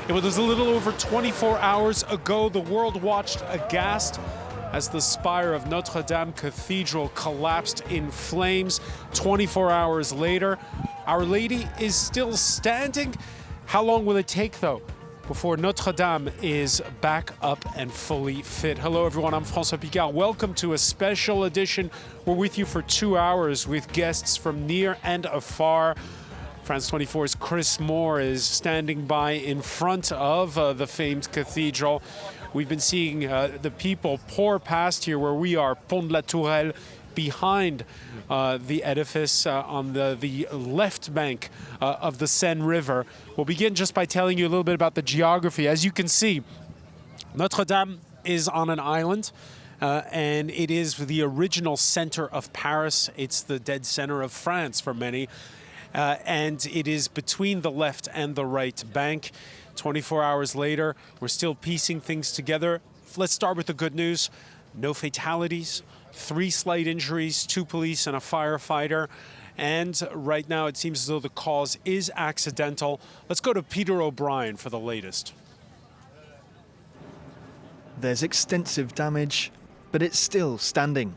It was a little over 24 hours ago. The world watched aghast as the spire of Notre-Dame Cathedral collapsed in flames. 24 hours later, Our Lady is still standing. How long will it take, though, before Notre-Dame is back up and fully fit? Hello, everyone. I'm Francois Picard. Welcome to a special edition. We're with you for 2 hours with guests from near and afar. France 24's Chris Moore is standing by in front of the famed cathedral. We've been seeing the people pour past here where we are, Pont de la Tourelle, behind the edifice on the left bank of the Seine River. We'll begin just by telling you a little bit about the geography. As you can see, Notre-Dame is on an island. And it is the original center of Paris. It's the dead center of France for many. And it is between the left and the right bank. 24 hours later, we're still piecing things together. Let's start with the good news. No fatalities, 3 slight injuries, 2 police and a firefighter. And right now, it seems as though the cause is accidental. Let's go to Peter O'Brien for the latest. There's extensive damage, but it's still standing.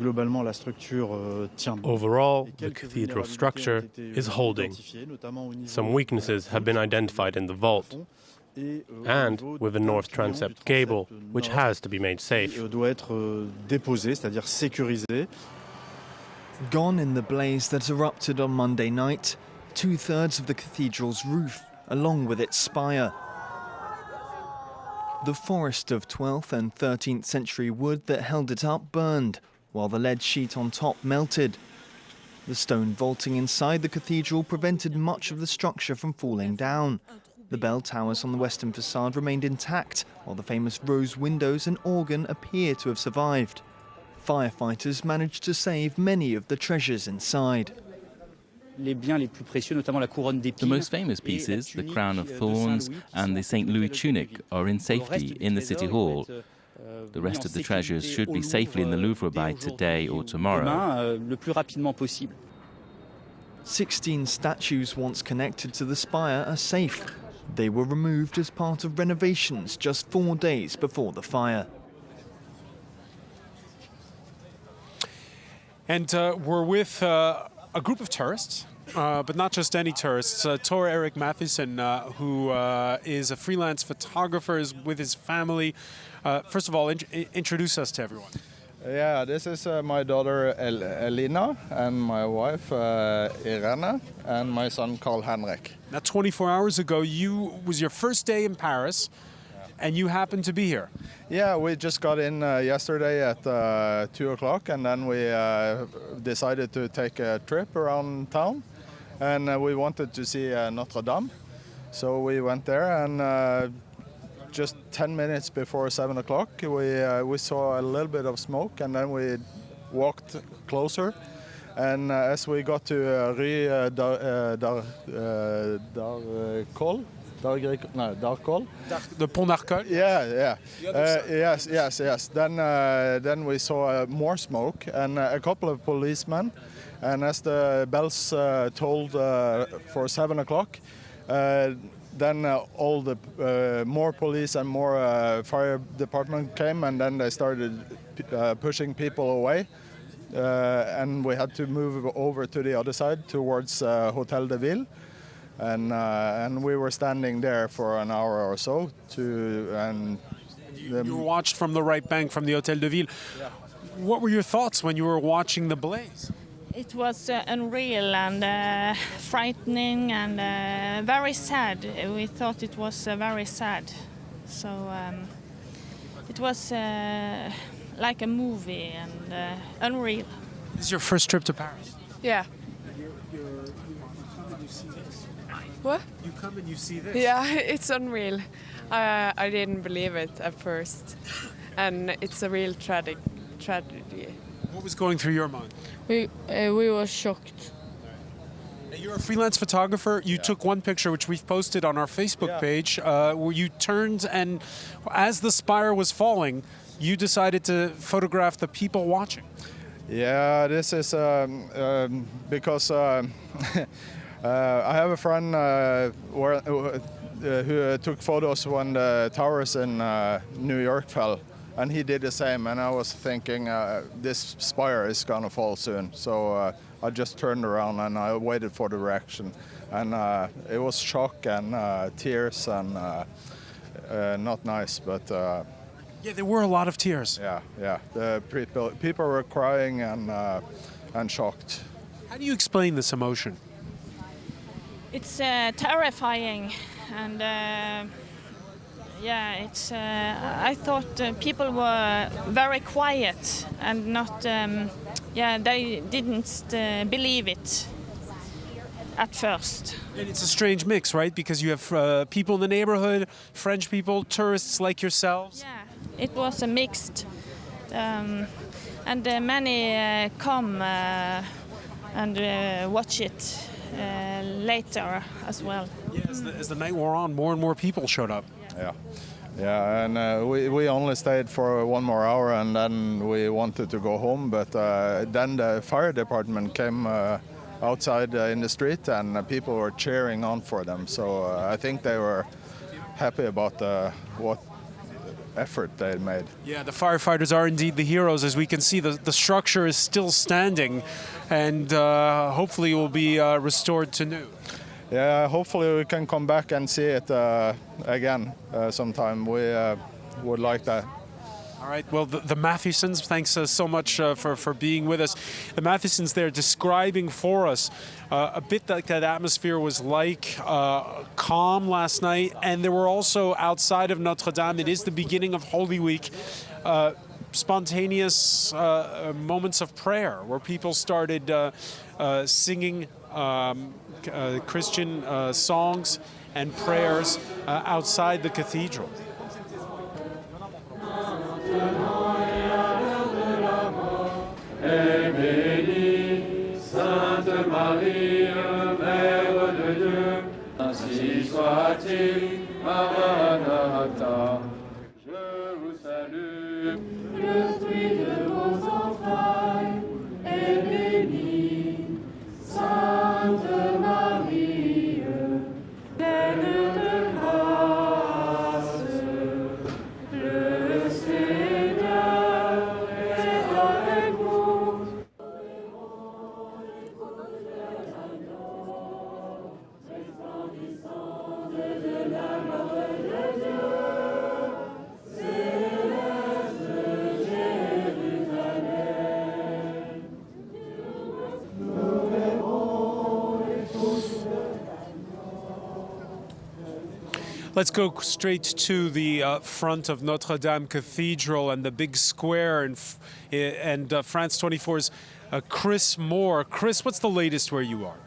Overall, the cathedral structure is holding. Some weaknesses have been identified in the vault, and with the north transept gable, which has to be made safe. Gone in the blaze that erupted on Monday night, 2/3 of the cathedral's roof, along with its spire. The forest of 12th and 13th century wood that held it up burned, while the lead sheet on top melted. The stone vaulting inside the cathedral prevented much of the structure from falling down. The bell towers on the western facade remained intact, while the famous rose windows and organ appear to have survived. Firefighters managed to save many of the treasures inside. The most famous pieces, the crown of thorns and the St. Louis tunic, are in safety in the City Hall. The rest of the treasures should be safely in the Louvre by today or tomorrow. 16 statues once connected to the spire are safe. They were removed as part of renovations just 4 days before the fire. And we're with a group of tourists, but not just any tourists. Tor Eric Matheson, who is a freelance photographer, is with his family. First of all, introduce us to everyone. Yeah, this is my daughter Elina and my wife Irena and my son Carl Henrik. Now, 24 hours ago, was your first day in Paris, and you happened to be here. Yeah, we just got in yesterday at 2 o'clock, and then we decided to take a trip around town, and we wanted to see Notre-Dame. So we went there, and just 10 minutes before 7 o'clock, we saw a little bit of smoke, and then we walked closer. And as we got to Rue d'Arcole, The Pont d'Arcole? Yeah. Yes. Then we saw more smoke and a couple of policemen. And as the bells tolled for 7 o'clock, then all the more police and more fire department came, and then they started pushing people away. And we had to move over to the other side towards Hotel de Ville. And we were standing there for an hour or so. You watched from the right bank from the Hotel de Ville. Yeah. What were your thoughts when you were watching the blaze? It was unreal and frightening and very sad. We thought it was very sad. So it was like a movie and unreal. This is your first trip to Paris? Yeah. You come and you see this? What? You come and you see this? Yeah, it's unreal. I didn't believe it at first. And it's a real tragedy. What was going through your mind? We were shocked. You're a freelance photographer. You took one picture, which we've posted on our Facebook page, where you turned and, as the spire was falling, you decided to photograph the people watching. Yeah, this is because I have a friend who took photos when the towers in New York fell, and he did the same. And I was thinking, this spire is gonna fall soon. So I just turned around and I waited for the reaction. And it was shock and tears and not nice, but. Yeah, there were a lot of tears. Yeah. The people were crying and shocked. How do you explain this emotion? It's terrifying, and it's. I thought people were very quiet and not. They didn't believe it at first. And it's a strange mix, right? Because you have people in the neighborhood, French people, tourists like yourselves. Yeah, it was a mixed, and many come and watch it later as well. Yeah, as the night wore on, more and more people showed up. Yeah, and we only stayed for 1 more hour, and then we wanted to go home, but then the fire department came outside in the street, and people were cheering on for them. So I think they were happy about what effort they made. Yeah, the firefighters are indeed the heroes. As we can see, the structure is still standing, and hopefully will be restored to new. Yeah, hopefully we can come back and see it again sometime. We would like that. All right, well, the Mathesons, thanks so much for being with us. The Mathesons there describing for us a bit like that atmosphere was like calm last night, and there were also outside of Notre-Dame, it is the beginning of Holy Week, spontaneous moments of prayer where people started singing Christian songs and prayers outside the cathedral. Sainte Marie, Mère de Dieu, ainsi soit-il, Maranatha. Je vous salue. Le fruit de vos entrailles est béni, Sainte Marie, pleine de grâce. Le Seigneur est avec vous. Let's go straight to the front of Notre-Dame Cathedral and the big square and France 24's Chris Moore. Chris, what's the latest where you are?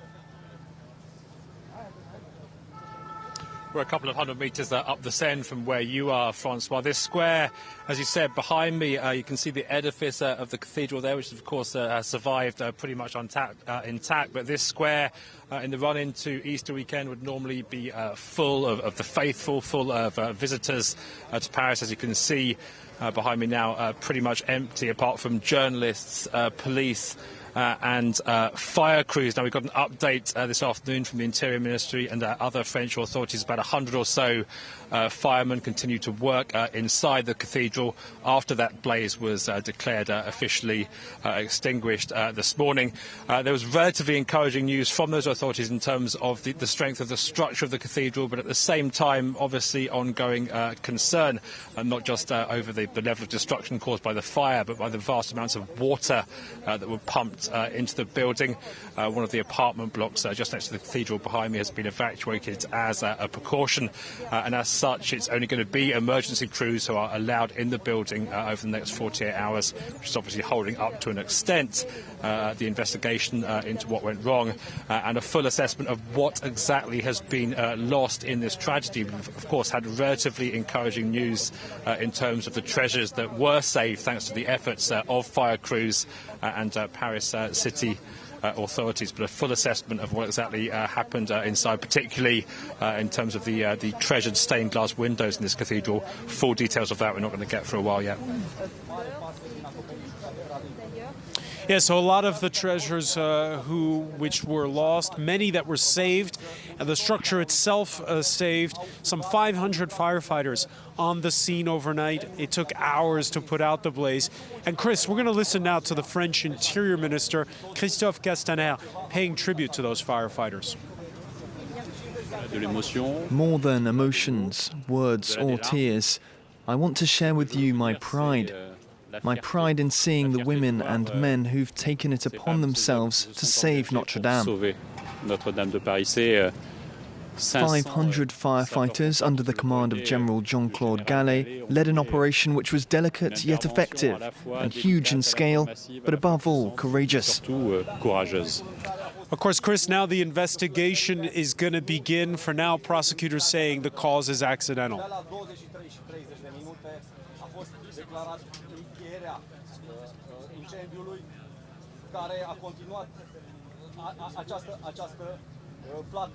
We're a couple of 100 metres up the Seine from where you are, Francois. This square, as you said, behind me, you can see the edifice of the cathedral there, which of course has survived pretty much intact. But this square, in the run into Easter weekend, would normally be full of the faithful, full of visitors to Paris. As you can see behind me now, pretty much empty, apart from journalists, police, and fire crews. Now, we've got an update this afternoon from the Interior Ministry and other French authorities. About 100 or so firemen continue to work inside the cathedral after that blaze was declared officially extinguished this morning. There was relatively encouraging news from those authorities in terms of the strength of the structure of the cathedral, but at the same time, obviously, ongoing concern, not just over the level of destruction caused by the fire, but by the vast amounts of water that were pumped into the building. One of the apartment blocks just next to the cathedral behind me has been evacuated as a precaution, and as such it's only going to be emergency crews who are allowed in the building over the next 48 hours, which is obviously holding up to an extent the investigation into what went wrong and a full assessment of what exactly has been lost in this tragedy. We've of course had relatively encouraging news in terms of the treasures that were saved thanks to the efforts of fire crews and Paris city authorities, but a full assessment of what exactly happened inside, particularly in terms of the treasured stained glass windows in this cathedral. Full details of that we're not going to get for a while yet. Yeah, so a lot of the treasures which were lost, many that were saved, and the structure itself saved. Some 500 firefighters on the scene overnight. It took hours to put out the blaze. And Chris, we're going to listen now to the French Interior Minister, Christophe Castaner, paying tribute to those firefighters. More than emotions, words or tears, I want to share with you my pride. My pride in seeing the women and men who've taken it upon themselves to save Notre-Dame. 500 firefighters under the command of General Jean-Claude Gallet led an operation which was delicate yet effective and huge in scale, but above all, courageous. Of course, Chris, now the investigation is going to begin. For now, prosecutors saying the cause is accidental.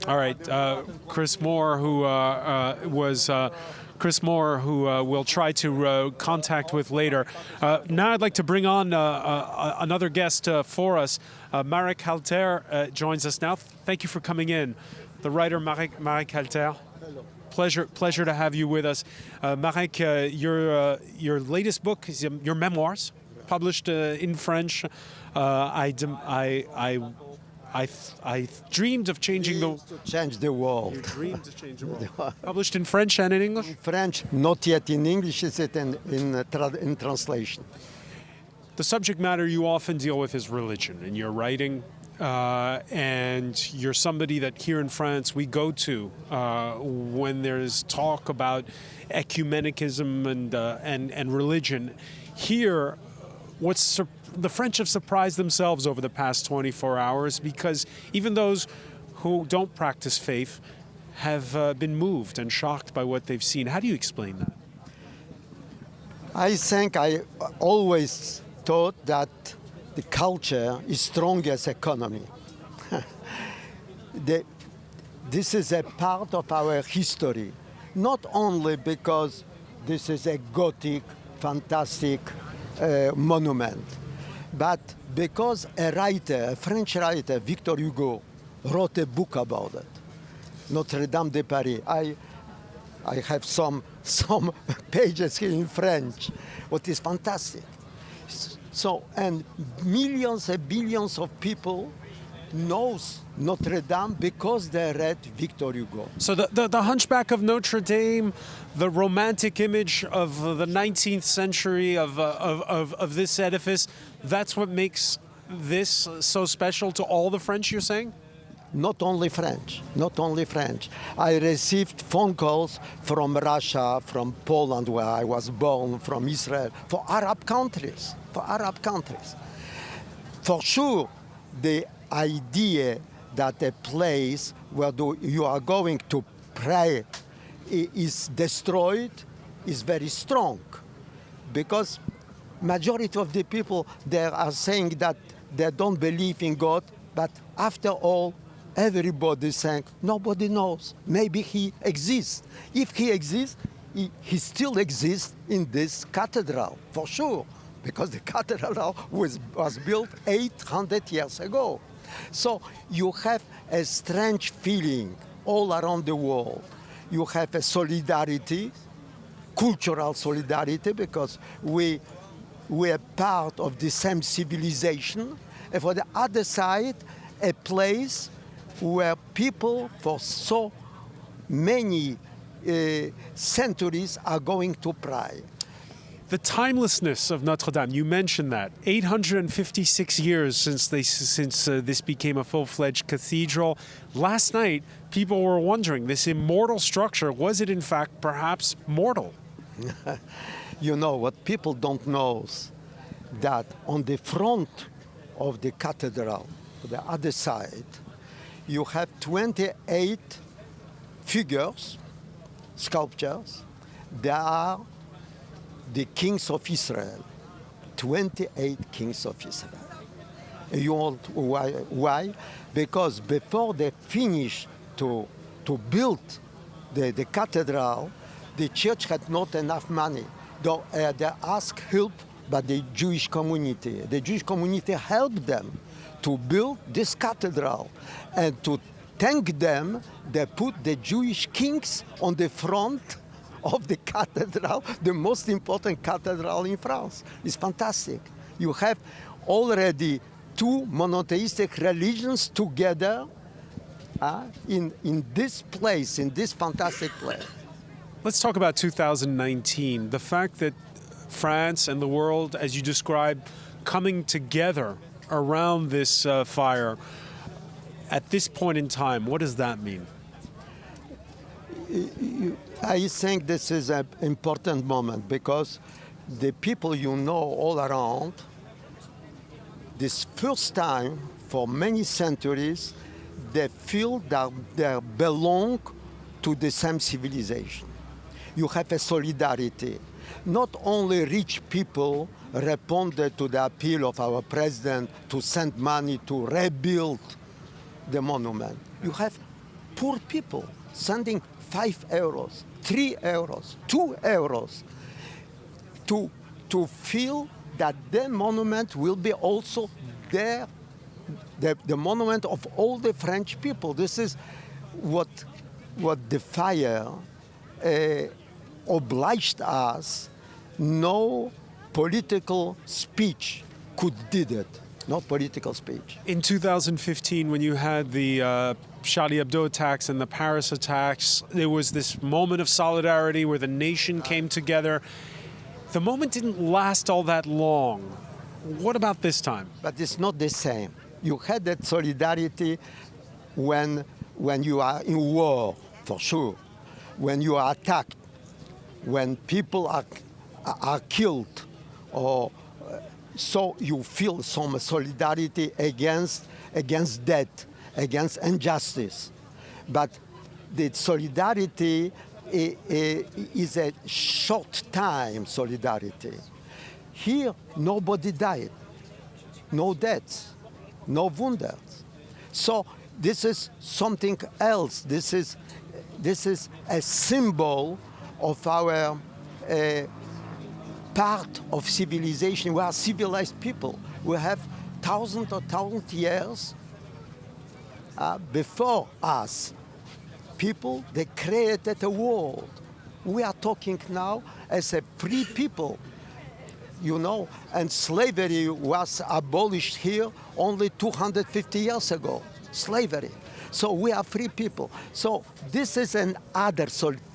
All right, Chris Moore, who we'll try to contact with later. Now I'd like to bring on another guest for us. Marek Halter joins us now. Thank you for coming in. The writer Marek Halter. Pleasure to have you with us. Marek, your latest book is your memoirs, published in French. I dreamed of changing the world. You dreamed to change the world. Published in French and in English? French, not yet in English. Is it in translation? The subject matter you often deal with is religion in your writing, and you're somebody that here in France we go to when there's talk about ecumenicism and religion. Here, the French have surprised themselves over the past 24 hours because even those who don't practice faith have been moved and shocked by what they've seen. How do you explain that? I think I always thought that the culture is strong as economy. This is a part of our history, not only because this is a Gothic, fantastic monument, but because a French writer, Victor Hugo, wrote a book about it, Notre-Dame de Paris. I have some pages here in French, what is fantastic. So, and millions and billions of people knows Notre-Dame because they read Victor Hugo. So the Hunchback of Notre Dame, the romantic image of the 19th century of this edifice, that's what makes this so special to all the French, you're saying? Not only French, not only French. I received phone calls from Russia, from Poland, where I was born, from Israel, for Arab countries. For sure, the idea that a place where you are going to pray is destroyed is very strong, because majority of the people there are saying that they don't believe in God, but after all, everybody is saying nobody knows. Maybe he exists. If he exists, he still exists in this cathedral, for sure, because the cathedral was built 800 years ago. So you have a strange feeling all around the world. You have a solidarity, cultural solidarity, because we are part of the same civilization. And for the other side, a place where people for so many centuries are going to pray. The timelessness of Notre-Dame, you mentioned that. 856 years since this became a full-fledged cathedral. Last night, people were wondering, this immortal structure, was it in fact perhaps mortal? You know, what people don't know is that on the front of the cathedral, the other side, you have 28 figures, sculptures. They are the kings of Israel, 28 kings of Israel. You know why? Because before they finished to build the cathedral, the church had not enough money. They asked help but the Jewish community. The Jewish community helped them to build this cathedral, and to thank them, they put the Jewish kings on the front of the cathedral, the most important cathedral in France. It's fantastic. You have already two monotheistic religions together in this place, in this fantastic place. Let's talk about 2019. The fact that France and the world, as you described, coming together around this fire. At this point in time, what does that mean? I think this is an important moment because the people you know all around, this first time for many centuries, they feel that they belong to the same civilization. You have a solidarity. Not only rich people responded to the appeal of our president to send money to rebuild the monument. You have poor people sending 5 euros, 3 euros, 2 euros to feel that the monument will be also there, the monument of all the French people. This is what the fire obliged us. No political speech could did it. Not political speech. In 2015, when you had the Charlie Hebdo attacks and the Paris attacks, there was this moment of solidarity where the nation came together. The moment didn't last all that long. What about this time? But it's not the same. You had that solidarity when you are in war, for sure. When you are attacked, when people are killed, or so you feel some solidarity against death, against injustice. But the solidarity is a short time solidarity. Here, nobody died, no deaths, no wounded. So this is something else. This is a symbol of our part of civilization. We are civilized people. We have thousands years before us. People, they created a world. We are talking now as a free people, you know, and slavery was abolished here only 250 years ago, slavery. So we are free people. So this is another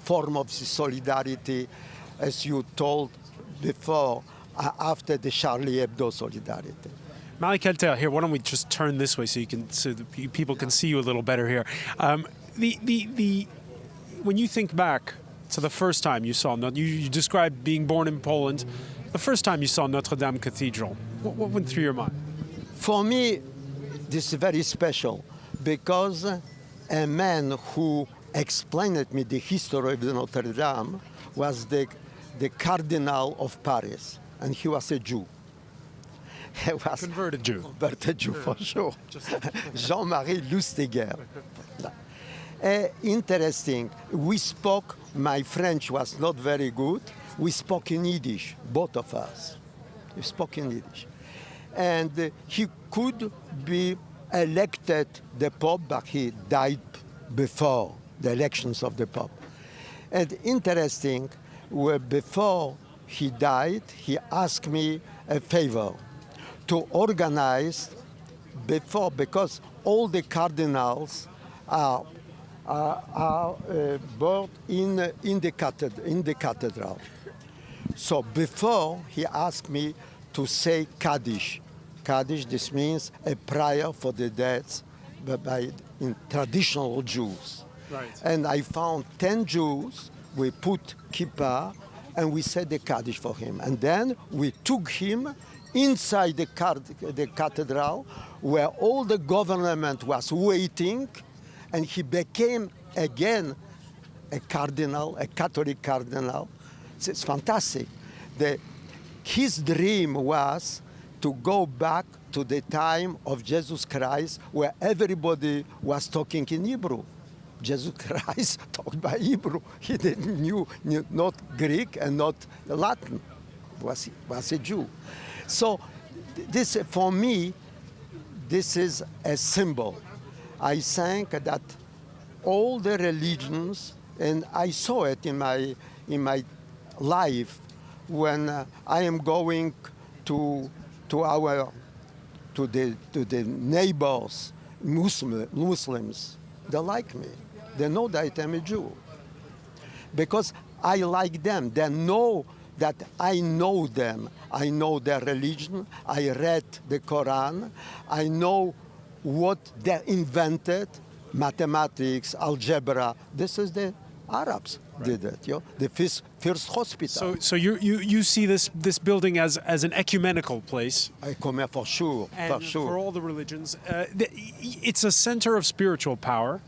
form of solidarity, as you told before, after the Charlie Hebdo solidarity. Marie-Calter, here, why don't we just turn this way so people can see you a little better here. When you think back to the first time you saw, you described being born in Poland, the first time you saw Notre-Dame Cathedral, what went through your mind? For me, this is very special because a man who explained me the history of the Notre-Dame was the Cardinal of Paris, and he was a Jew. He was converted Jew. Converted Jew, for sure. Jean-Marie Lustiger. Interesting. We spoke, my French was not very good. We spoke in Yiddish, both of us. We spoke in Yiddish. And he could be elected the Pope, but he died before the elections of the Pope. And interesting, before he died, he asked me a favor to organize before, because all the cardinals are born in the cathedral. So before, he asked me to say Kaddish. Kaddish, this means a prayer for the dead in traditional Jews. Right. And I found 10 Jews. We put kippah and we said the Kaddish for him. And then we took him inside the cathedral where all the government was waiting, and he became again a cardinal, a Catholic cardinal. It's fantastic. His dream was to go back to the time of Jesus Christ where everybody was talking in Hebrew. Jesus Christ talked by Hebrew. He didn't knew not Greek and not Latin. was a Jew. So this, for me, this is a symbol. I think that all the religions, and I saw it in my life when I am going to the neighbors, Muslims. They like me. They know that I'm a Jew. Because I like them. They know that I know them. I know their religion. I read the Quran. I know what they invented, mathematics, algebra. This is the Arabs did it, the first hospital. So you see this building as an ecumenical place. For sure, and for sure. For all the religions. It's a center of spiritual power.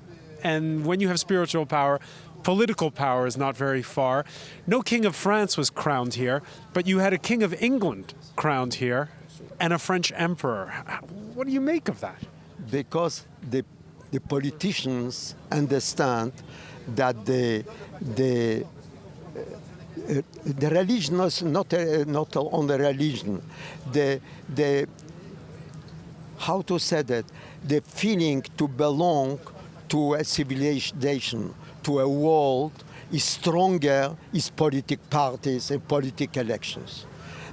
And when you have spiritual power, political power is not very far. No king of France was crowned here, but you had a king of England crowned here and a French emperor. What do you make of that? Because the politicians understand that the religion is not only religion. How to say that? The feeling to belong to a civilization, to a world, is stronger is political parties and political elections.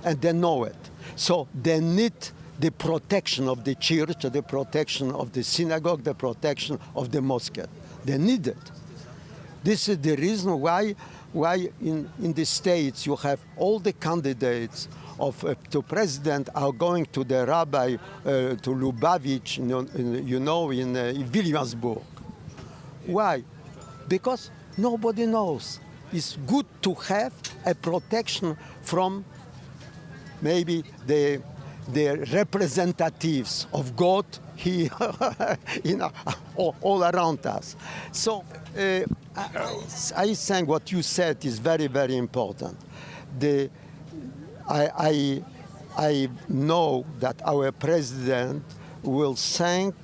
And they know it. So they need the protection of the church, the protection of the synagogue, the protection of the mosque. They need it. This is the reason why in the States you have all the candidates to president are going to the rabbi, to Lubavitch, in Williamsburg. Why? Because nobody knows. It's good to have a protection from maybe the representatives of God here, all around us. So I think what you said is very, very important. I know that our president will thank.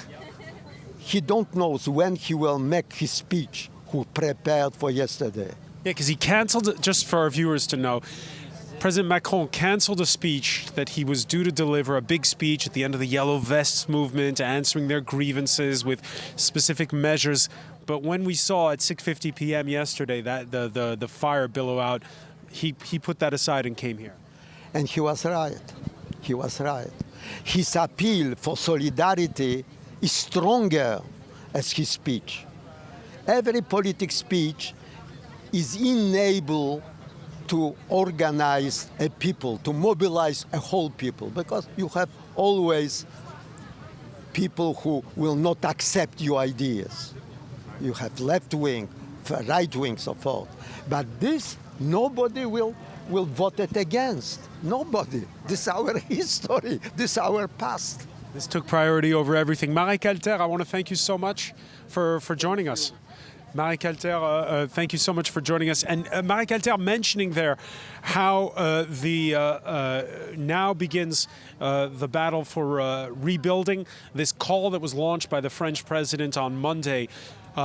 He don't know when he will make his speech, who prepared for yesterday. Yeah, because he canceled it, just for our viewers to know. President Macron canceled a speech that he was due to deliver, a big speech at the end of the Yellow Vests movement, answering their grievances with specific measures. But when we saw at 6:50 p.m. yesterday that the fire billow out, he put that aside and came here. And he was right. He was right. His appeal for solidarity is stronger as his speech. Every political speech is unable to organize a people, to mobilize a whole people, because you have always people who will not accept your ideas. You have left wing, right wing, so forth. But this, nobody will vote it against. Nobody. This is our history. This is our past. This took priority over everything. Marek Alter, I want to thank you so much for joining us. Marek Alter, thank you so much for joining us. And Marek Alter mentioning there how now begins the battle for rebuilding. This call that was launched by the French president on Monday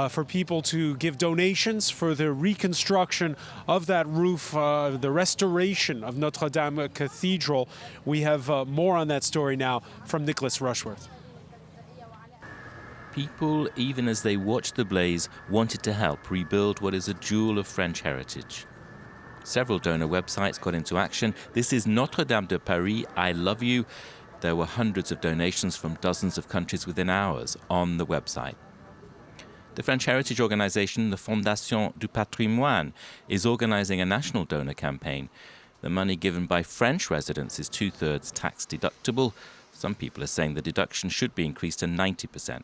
for people to give donations for the reconstruction of that roof, the restoration of Notre-Dame Cathedral. We have more on that story now from Nicholas Rushworth. People, even as they watched the blaze, wanted to help rebuild what is a jewel of French heritage. Several donor websites got into action. This is Notre-Dame de Paris, I love you. There were hundreds of donations from dozens of countries within hours on the website. The French heritage organization, the Fondation du Patrimoine, is organizing a national donor campaign. The money given by French residents is 2/3 tax deductible. Some people are saying the deduction should be increased to 90%.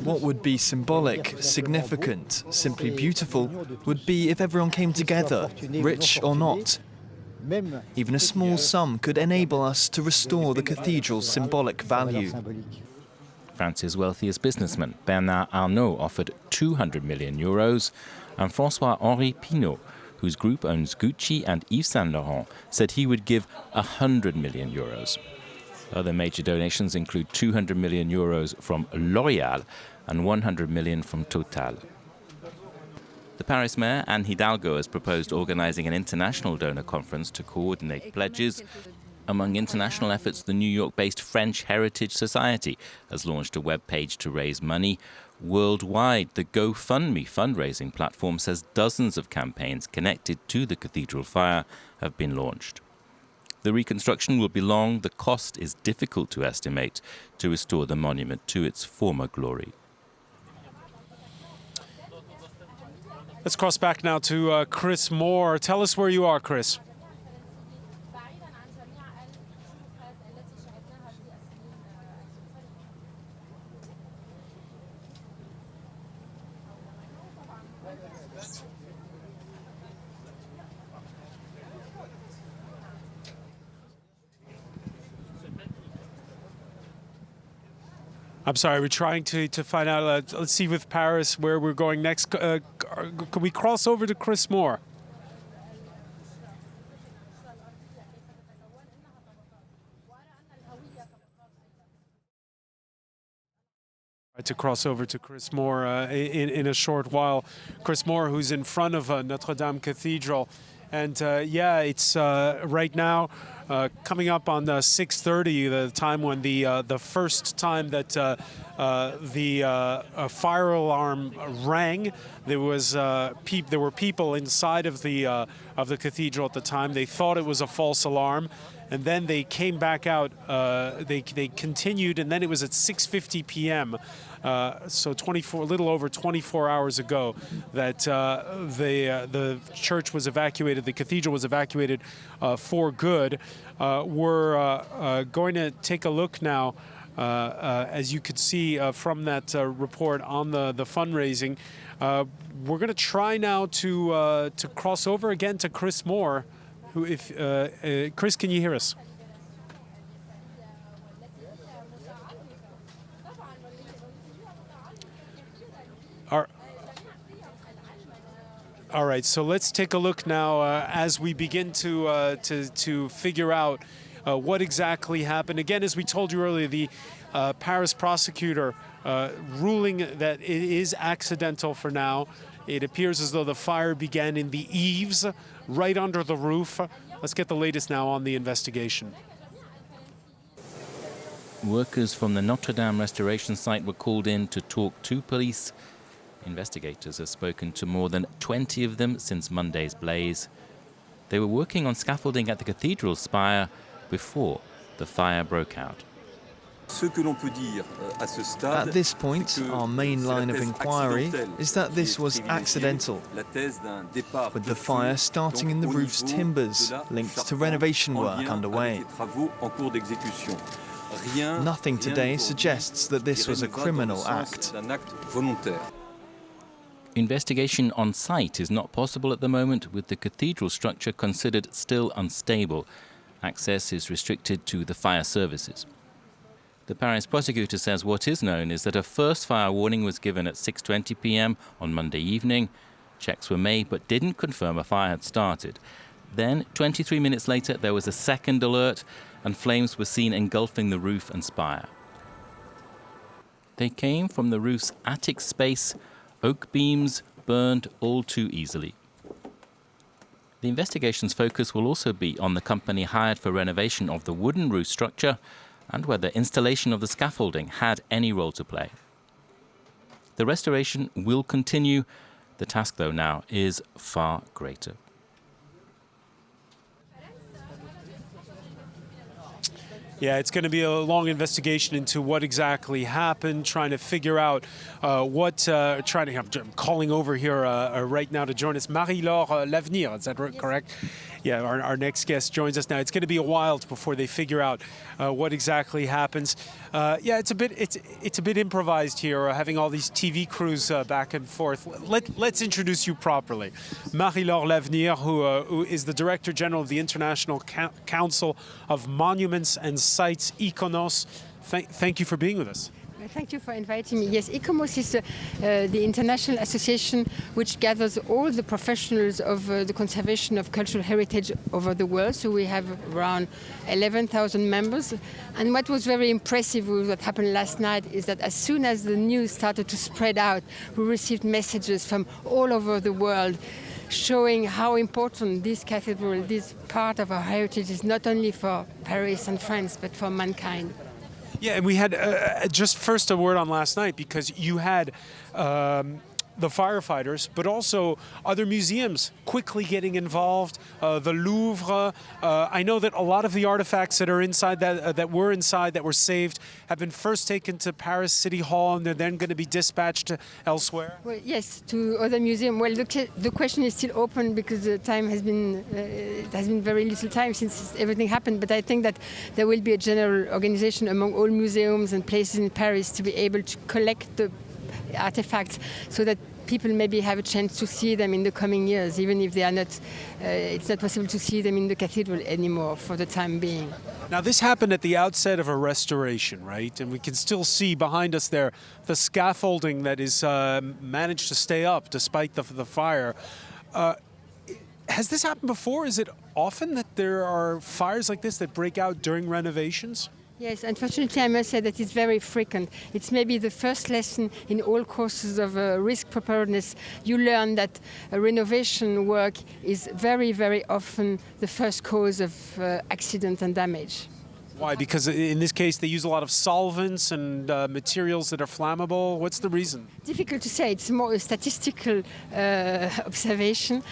What would be symbolic, significant, simply beautiful, would be if everyone came together, rich or not. Even a small sum could enable us to restore the cathedral's symbolic value. France's wealthiest businessman, Bernard Arnault, offered 200 million euros, and François-Henri Pinault, whose group owns Gucci and Yves Saint Laurent, said he would give 100 million euros. Other major donations include 200 million euros from L'Oréal and 100 million from Total. The Paris mayor, Anne Hidalgo, has proposed organising an international donor conference to coordinate pledges. Among international efforts, the New York-based French Heritage Society has launched a web page to raise money. Worldwide, the GoFundMe fundraising platform says dozens of campaigns connected to the cathedral fire have been launched. The reconstruction will be long. The cost is difficult to estimate to restore the monument to its former glory. Let's cross back now to Chris Moore. Tell us where you are, Chris. I'm sorry, we're trying to find out. Let's see with Paris where we're going next. Can we cross over to Chris Moore? To cross over to Chris Moore in a short while. Chris Moore, who's in front of Notre-Dame Cathedral. And yeah, it's right now coming up on 6:30, the time when the first time that the fire alarm rang. There were people inside of the cathedral at the time. They thought it was a false alarm, and then they came back out. They continued, and then it was at 6:50 p.m. So a little over 24 hours ago, that the church was evacuated, the cathedral was evacuated for good. We're going to take a look now, as you could see from that report on the fundraising. We're going to try now to cross over again to Chris Moore. Who, Chris, can you hear us? All right, so let's take a look now as we begin to figure out what exactly happened. Again, as we told you earlier, the Paris prosecutor ruling that it is accidental for now. It appears as though the fire began in the eaves, right under the roof. Let's get the latest now on the investigation. Workers from the Notre-Dame restoration site were called in to talk to police. Investigators have spoken to more than 20 of them since Monday's blaze. They were working on scaffolding at the cathedral spire before the fire broke out. At this point, our main line of inquiry is that this was accidental, with the fire starting in the roof's timbers, linked to renovation work underway. Nothing today suggests that this was a criminal act. Investigation on site is not possible at the moment, with the cathedral structure considered still unstable. Access is restricted to the fire services. The Paris prosecutor says what is known is that a first fire warning was given at 6:20 p.m. on Monday evening. Checks were made but didn't confirm a fire had started. Then, 23 minutes later, there was a second alert and flames were seen engulfing the roof and spire. They came from the roof's attic space. Oak beams burned all too easily. The investigation's focus will also be on the company hired for renovation of the wooden roof structure and whether installation of the scaffolding had any role to play. The restoration will continue. The task, though, now is far greater. Yeah, it's going to be a long investigation into what exactly happened, trying to figure out I'm calling over here right now to join us. Marie-Laure L'Avenir, is that correct? Yeah, our next guest joins us now. It's going to be a while before they figure out what exactly happens. Yeah, it's a bit improvised here, having all these TV crews back and forth. Let's introduce you properly. Marie-Laure L'Avenir, who is the Director General of the International Council of Monuments and Sites, ICONOS. Thank you for being with us. Thank you for inviting me. Yes, ICOMOS is the international association which gathers all the professionals of the conservation of cultural heritage over the world. So we have around 11,000 members. And what was very impressive with what happened last night is that as soon as the news started to spread out, we received messages from all over the world showing how important this cathedral, this part of our heritage is not only for Paris and France, but for mankind. Yeah, and we had just first a word on last night, because you had the firefighters, but also other museums quickly getting involved. The Louvre. I know that a lot of the artifacts that are inside that were saved have been first taken to Paris City Hall, and they're then going to be dispatched elsewhere. Well, yes, to other museums. Well, the question is still open because the time has been it has been very little time since everything happened. But I think that there will be a general organization among all museums and places in Paris to be able to collect the artifacts so that people maybe have a chance to see them in the coming years, even if they are not. It's not possible to see them in the cathedral anymore for the time being. Now, this happened at the outset of a restoration, right? And we can still see behind us there the scaffolding that is managed to stay up despite the fire. Has this happened before? Is it often that there are fires like this that break out during renovations? Yes, unfortunately, I must say that it's very frequent. It's maybe the first lesson in all courses of risk preparedness. You learn that renovation work is very, very often the first cause of accident and damage. Why? Because in this case, they use a lot of solvents and materials that are flammable. What's the reason? Difficult to say. It's more a statistical observation.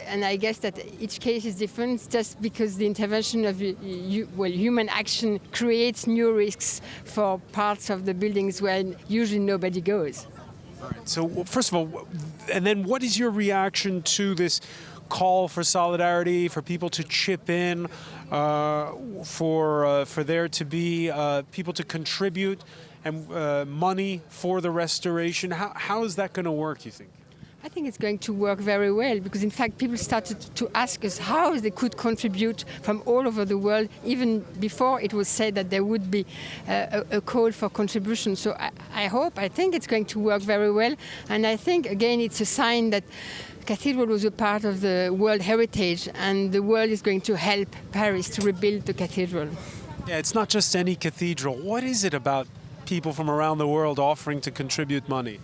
And I guess that each case is different just because the intervention of human action creates new risks for parts of the buildings where usually nobody goes. All right. So first of all, and then what is your reaction to this call for solidarity, for people to chip in, for there to be people to contribute and money for the restoration? How is that going to work, you think? I think it's going to work very well because, in fact, people started to ask us how they could contribute from all over the world, even before it was said that there would be a call for contribution. So I think it's going to work very well. And I think, again, it's a sign that cathedral was a part of the World Heritage, and the world is going to help Paris to rebuild the cathedral. Yeah, it's not just any cathedral. What is it about people from around the world offering to contribute money?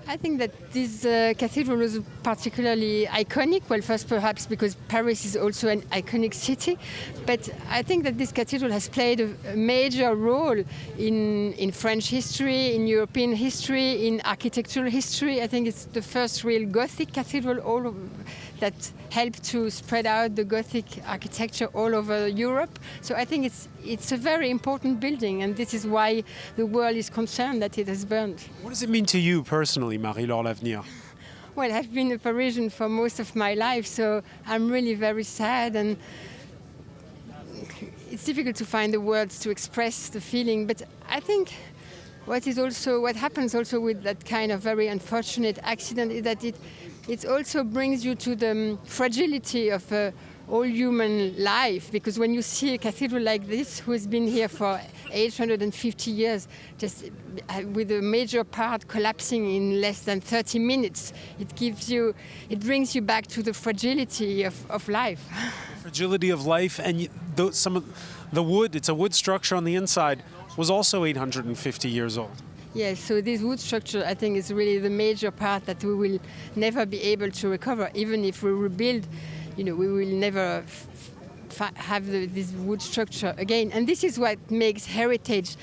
I think that this cathedral was particularly iconic. Well, first perhaps because Paris is also an iconic city, but I think that this cathedral has played a major role in French history, in European history, in architectural history. I think it's the first real Gothic cathedral that helped to spread out the Gothic architecture all over Europe. So I think it's a very important building, and this is why the world is concerned that it has burned. What does it mean to you personally, Marie-Laure L'Avenir? Well, I've been a Parisian for most of my life, so I'm really very sad, and it's difficult to find the words to express the feeling. But I think what happens also with that kind of very unfortunate accident is that it also brings you to the fragility of all human life, because when you see a cathedral like this, who has been here for 850 years, just with a major part collapsing in less than 30 minutes, it brings you back to the fragility of life. Fragility of life, and some of the wood, it's a wood structure on the inside, was also 850 years old. Yes, so this wood structure, I think, is really the major part that we will never be able to recover. Even if we rebuild, we will never have this wood structure again. And this is what makes heritage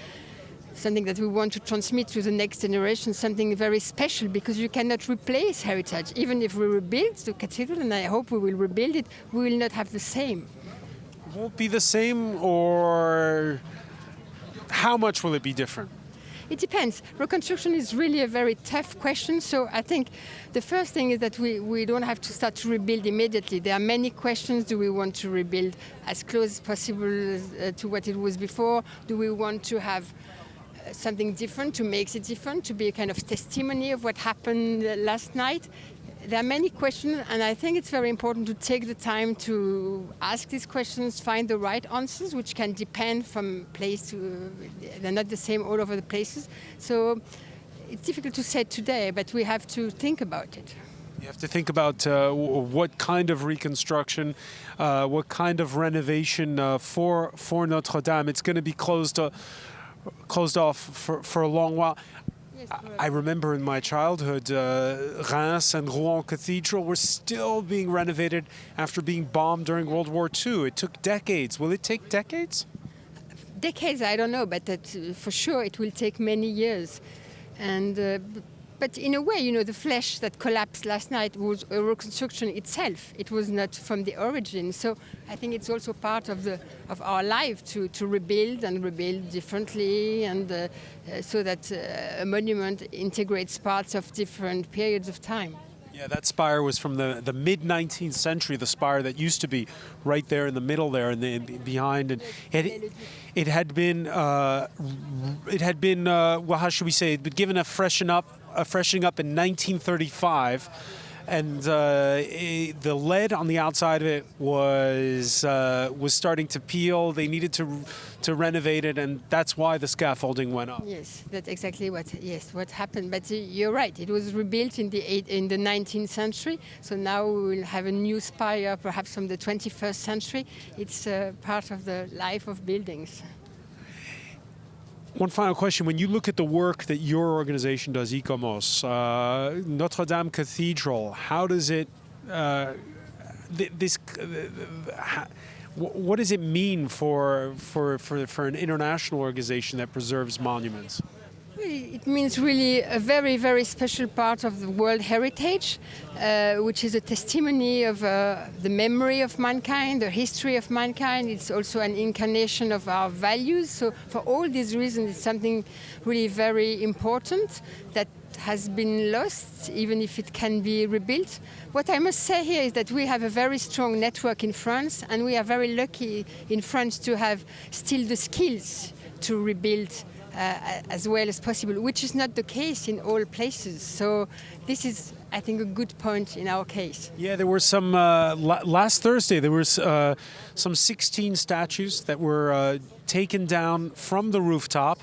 something that we want to transmit to the next generation, something very special, because you cannot replace heritage. Even if we rebuild the cathedral, and I hope we will rebuild it, we will not have the same. Won't be the same, or how much will it be different? It depends. Reconstruction is really a very tough question. So I think the first thing is that we don't have to start to rebuild immediately. There are many questions. Do we want to rebuild as close as possible to what it was before? Do we want to have something different to make it different, to be a kind of testimony of what happened last night? there are many questions, and I think it's very important to take the time to ask these questions, find the right answers, which can depend from place to, they're not the same all over the places. So it's difficult to say today, but we have to think about it. You have to think about what kind of reconstruction, what kind of renovation for Notre-Dame. It's going to be closed off for a long while. I remember in my childhood, Reims and Rouen Cathedral were still being renovated after being bombed during World War II. It took decades. Will it take decades? Decades, I don't know, but for sure it will take many years. And but in a way, you know, the flesh that collapsed last night was a reconstruction itself. It was not from the origin. So I think it's also part of our life to rebuild and rebuild differently, and so that a monument integrates parts of different periods of time. Yeah, that spire was from the mid-19th century, the spire that used to be right there in the middle there and behind. And it had been, well, how should we say, it had been given a freshening up in 1935. And the lead on the outside of it was starting to peel. They needed to renovate it, and that's why the scaffolding went up. Yes, that's exactly what happened. But you're right. It was rebuilt in the 19th century. So now we will have a new spire, perhaps from the 21st century. It's part of the life of buildings. One final question. When you look at the work that your organization does, ICOMOS, Notre-Dame Cathedral, how does it, what does it mean for an international organization that preserves monuments? It means really a very, very special part of the World Heritage, which is a testimony of the memory of mankind, the history of mankind. It's also an incarnation of our values. So for all these reasons, it's something really very important that has been lost, even if it can be rebuilt. What I must say here is that we have a very strong network in France, and we are very lucky in France to have still the skills to rebuild as well as possible, which is not the case in all places. So this is, I think, a good point in our case. Yeah, there were some, last Thursday, there was some 16 statues that were taken down from the rooftop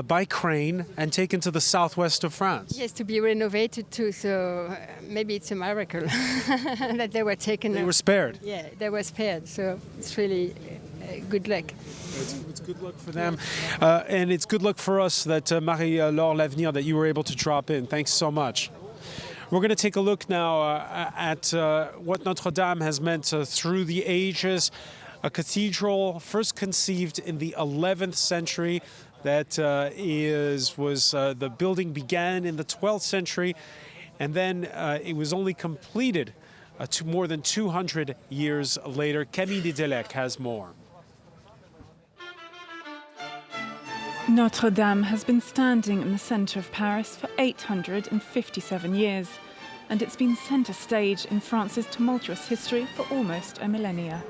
by crane and taken to the southwest of France. Yes, to be renovated too, so maybe it's a miracle that they were taken. They were spared. Yeah, they were spared, so it's really good luck. It's good luck for them, and it's good luck for us that Marie-Laure L'Avenir, that you were able to drop in. Thanks so much. We're going to take a look now at what Notre-Dame has meant through the ages. A cathedral first conceived in the 11th century. The building began in the 12th century, and then it was only completed more than 200 years later. Camille Didelec has more. Notre-Dame has been standing in the centre of Paris for 857 years, and it's been centre stage in France's tumultuous history for almost a millennia.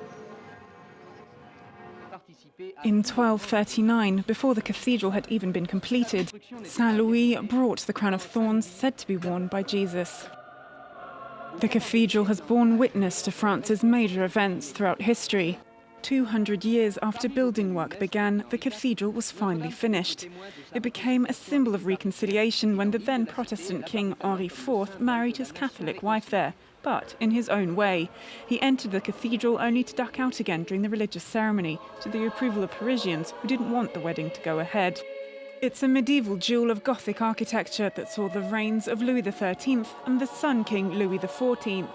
In 1239, before the cathedral had even been completed, Saint Louis brought the crown of thorns said to be worn by Jesus. The cathedral has borne witness to France's major events throughout history. 200 years after building work began, the cathedral was finally finished. It became a symbol of reconciliation when the then Protestant King Henri IV married his Catholic wife there. But in his own way, he entered the cathedral only to duck out again during the religious ceremony, to the approval of Parisians who didn't want the wedding to go ahead. It's a medieval jewel of Gothic architecture that saw the reigns of Louis XIII and the Sun King Louis XIV.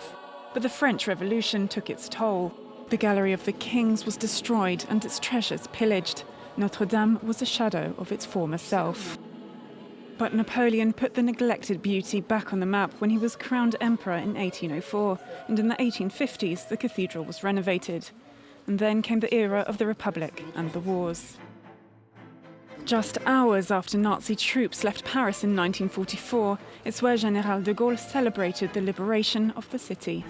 But the French Revolution took its toll. The Gallery of the Kings was destroyed and its treasures pillaged. Notre-Dame was a shadow of its former self. But Napoleon put the neglected beauty back on the map when he was crowned emperor in 1804, and in the 1850s the cathedral was renovated. And then came the era of the Republic and the wars. Just hours after Nazi troops left Paris in 1944, it's where General de Gaulle celebrated the liberation of the city.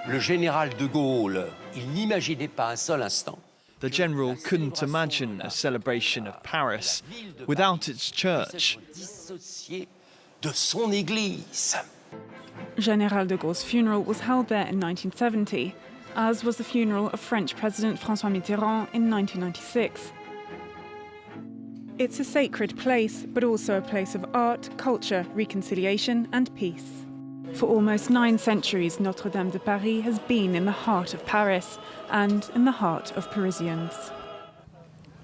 Le général de Gaulle, il n'imaginait pas un seul instant. The general couldn't imagine a celebration of Paris without its church. de son Église. Général de Gaulle's funeral was held there in 1970, as was the funeral of French President Francois Mitterrand in 1996. It's a sacred place, but also a place of art, culture, reconciliation and peace. For almost 9 centuries, Notre-Dame de Paris has been in the heart of Paris and in the heart of Parisians.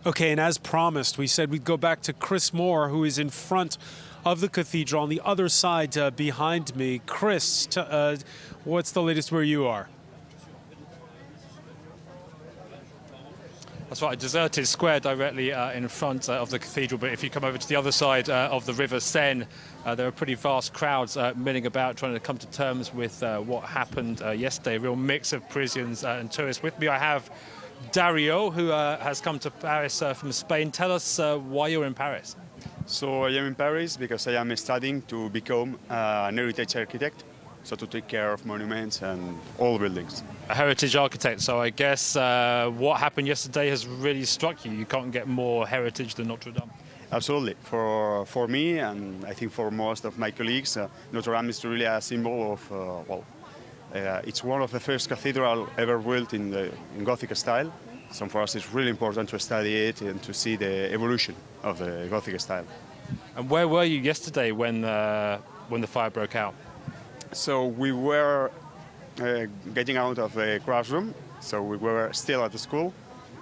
Okay, and as promised, we said we'd go back to Chris Moore, who is in front of the cathedral on the other side behind me. Chris, what's the latest where you are? That's right, a deserted square directly in front of the cathedral, but if you come over to the other side of the River Seine, there are pretty vast crowds milling about trying to come to terms with what happened yesterday, a real mix of Parisians and tourists. With me I have Dario, who has come to Paris from Spain. Tell us why you're in Paris. So I am in Paris because I am studying to become an heritage architect, so to take care of monuments and all buildings. A heritage architect, so I guess what happened yesterday has really struck you. You can't get more heritage than Notre-Dame. Absolutely. For me, and I think for most of my colleagues, Notre-Dame is really a symbol of, it's one of the first cathedrals ever built in Gothic style. So for us it's really important to study it and to see the evolution of the Gothic style. And where were you yesterday when the fire broke out? So we were getting out of the classroom, so we were still at the school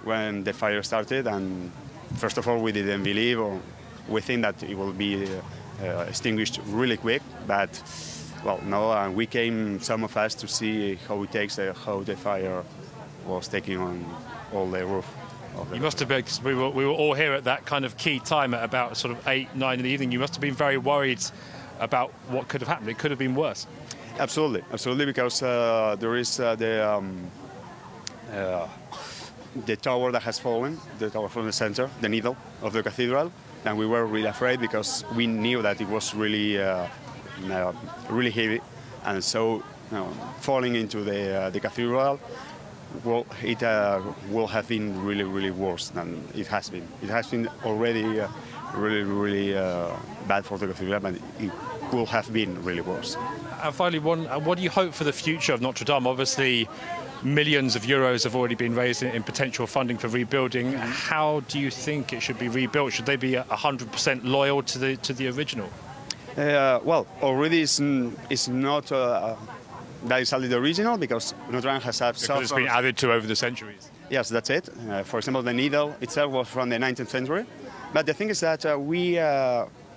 when the fire started, and first of all we didn't believe, or we think that it will be extinguished really quick, but well, no, and we came, some of us, to see how it takes, how the fire was taking on all the roof. You must have been, because we were all here at that kind of key time at about sort of 8, 9 in the evening. You must have been very worried about what could have happened. It could have been worse. Absolutely, absolutely, because there is the tower that has fallen, the tower from the center, the needle of the cathedral, and we were really afraid because we knew that it was really, really heavy, and so falling into the cathedral, well, it will have been really, really worse than it has been. It has been already really, really bad for the cathedral, but it will have been really worse. And finally, what do you hope for the future of Notre-Dame? Obviously, millions of euros have already been raised in potential funding for rebuilding. How do you think it should be rebuilt? Should they be 100% loyal to the original? Well, already it's not that is only the original, because Notre-Dame has had because it's been added to over the centuries. Yes, that's it. For example, the needle itself was from the 19th century. But the thing is that we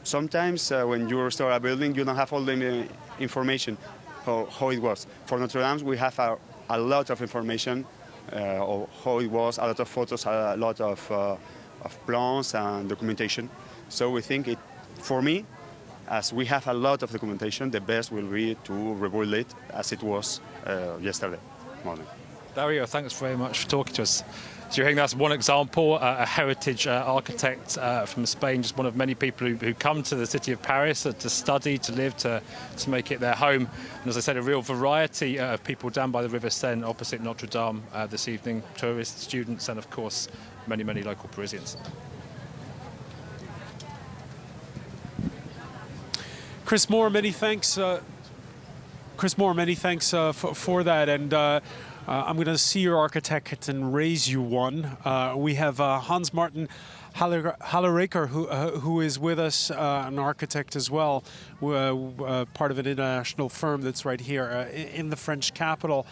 sometimes when you restore a building, you don't have all the information how it was. For Notre-Dame, we have a lot of information of how it was, a lot of photos, a lot of plans and documentation. So we think for me, as we have a lot of documentation, the best will be to rebuild it as it was yesterday morning. Dario, thanks very much for talking to us. So you're hearing that's one example, a heritage architect from Spain, just one of many people who come to the city of Paris to study, to live, to make it their home. And as I said, a real variety of people down by the River Seine opposite Notre-Dame this evening, tourists, students, and of course, many, many local Parisians. Chris Moore, many thanks. For that, and I'm going to see your architect and raise you one. We have Hans Martin Hallereker, who is with us, an architect as well, part of an international firm that's right here in the French capital.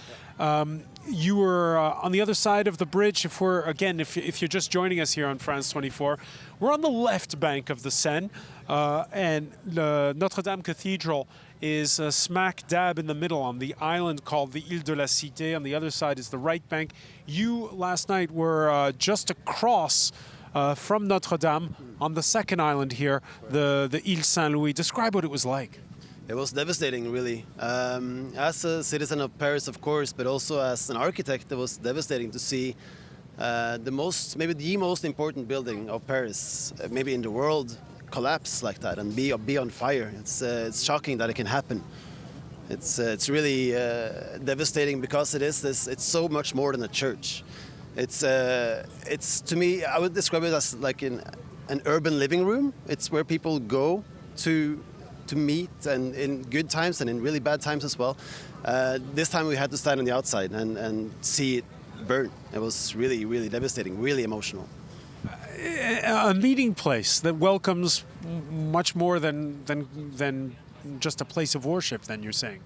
You were on the other side of the bridge. If you're just joining us here on France 24, we're on the left bank of the Seine, and the Notre-Dame Cathedral is smack dab in the middle on the island called the Ile de la Cité. On the other side is the right bank. You last night were just across from Notre-Dame on the second island here, the Ile Saint-Louis. Describe what it was like. It was devastating, really. As a citizen of Paris, of course, but also as an architect, it was devastating to see maybe the most important building of Paris, maybe in the world, collapse like that and be on fire. It's shocking that it can happen. It's really devastating because it's so much more than a church. It's to me, I would describe it as like an urban living room. It's where people go to meet, and in good times and in really bad times as well. This time we had to stand on the outside and see it burn. It was really, really devastating, really emotional. A meeting place that welcomes much more than just a place of worship, then you're saying?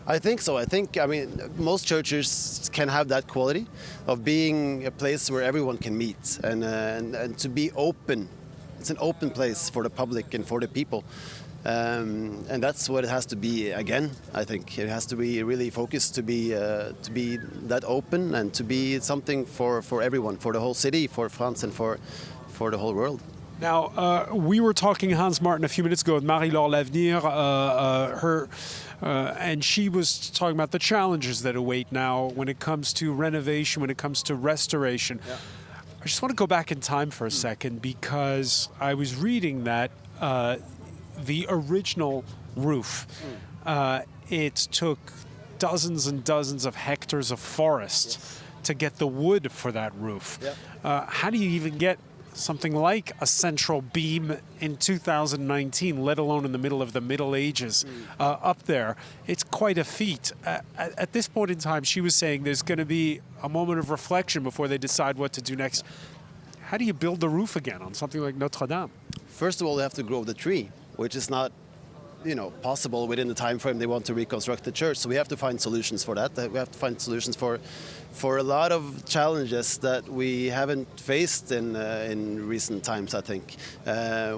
I think so. I mean, most churches can have that quality of being a place where everyone can meet and to be open. It's an open place for the public and for the people. And that's what it has to be again, I think. It has to be really focused to be that open and to be something for everyone, for the whole city, for France and for the whole world. Now, we were talking, Hans Martin, a few minutes ago with Marie-Laure L'Avenir, and she was talking about the challenges that await now when it comes to renovation, when it comes to restoration. Yeah. I just want to go back in time for a second, because I was reading that the original roof, it took dozens and dozens of hectares of forest to get the wood for that roof. Yeah. How do you even get something like a central beam in 2019, let alone in the middle of the Middle Ages, up there? It's quite a feat. At this point in time, she was saying there's going to be a moment of reflection before they decide what to do next. How do you build the roof again on something like Notre-Dame? First of all, they have to grow the tree, which is not, possible within the time frame they want to reconstruct the church. So we have to find solutions for that. We have to find solutions for a lot of challenges that we haven't faced in recent times, I think,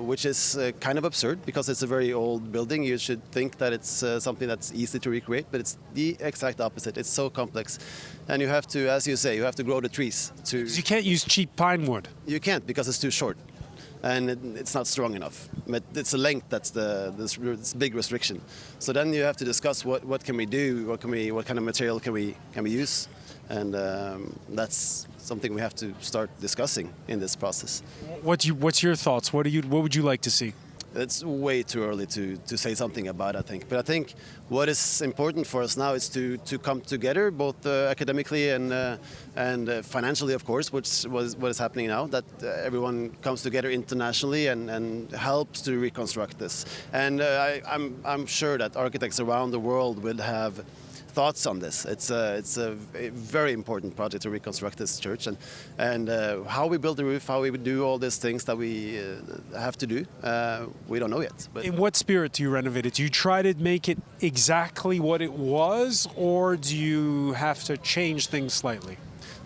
which is kind of absurd because it's a very old building. You should think that it's something that's easy to recreate, but it's the exact opposite. It's so complex. And you have to, as you say, you have to grow the trees. Because you can't use cheap pine wood. You can't, because it's too short. And it's not strong enough. But it's the length that's this big restriction. So then you have to discuss what can we do, what kind of material can we use, and that's something we have to start discussing in this process. What's your thoughts? What would you like to see? It's way too early to say something about it, I think. But I think what is important for us now is to come together, both academically and financially, of course, which was what is happening now, that everyone comes together internationally and helps to reconstruct this. And I'm sure that architects around the world will have thoughts on this. It's a very important project to reconstruct this church, and how we build the roof, how we would do all these things that we have to do, we don't know yet. But in what spirit do you renovate it? Do you try to make it exactly what it was, or do you have to change things slightly?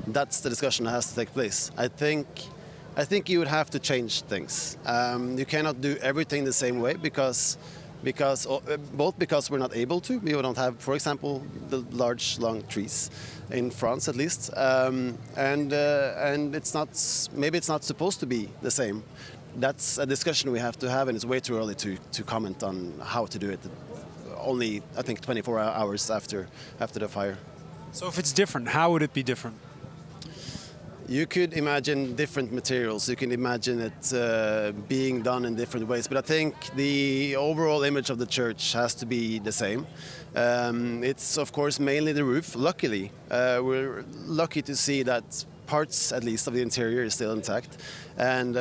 That's the discussion that has to take place. I think you would have to change things. You cannot do everything the same way because we're not able to. We don't have, for example, the large, long trees in France, at least, and it's not supposed to be the same. That's a discussion we have to have, and it's way too early to comment on how to do it. Only, I think, 24 hours after the fire. So if it's different, how would it be different? You could imagine different materials. You can imagine it being done in different ways. But I think the overall image of the church has to be the same. It's, of course, mainly the roof. Luckily, we're lucky to see that parts, at least, of the interior is still intact. And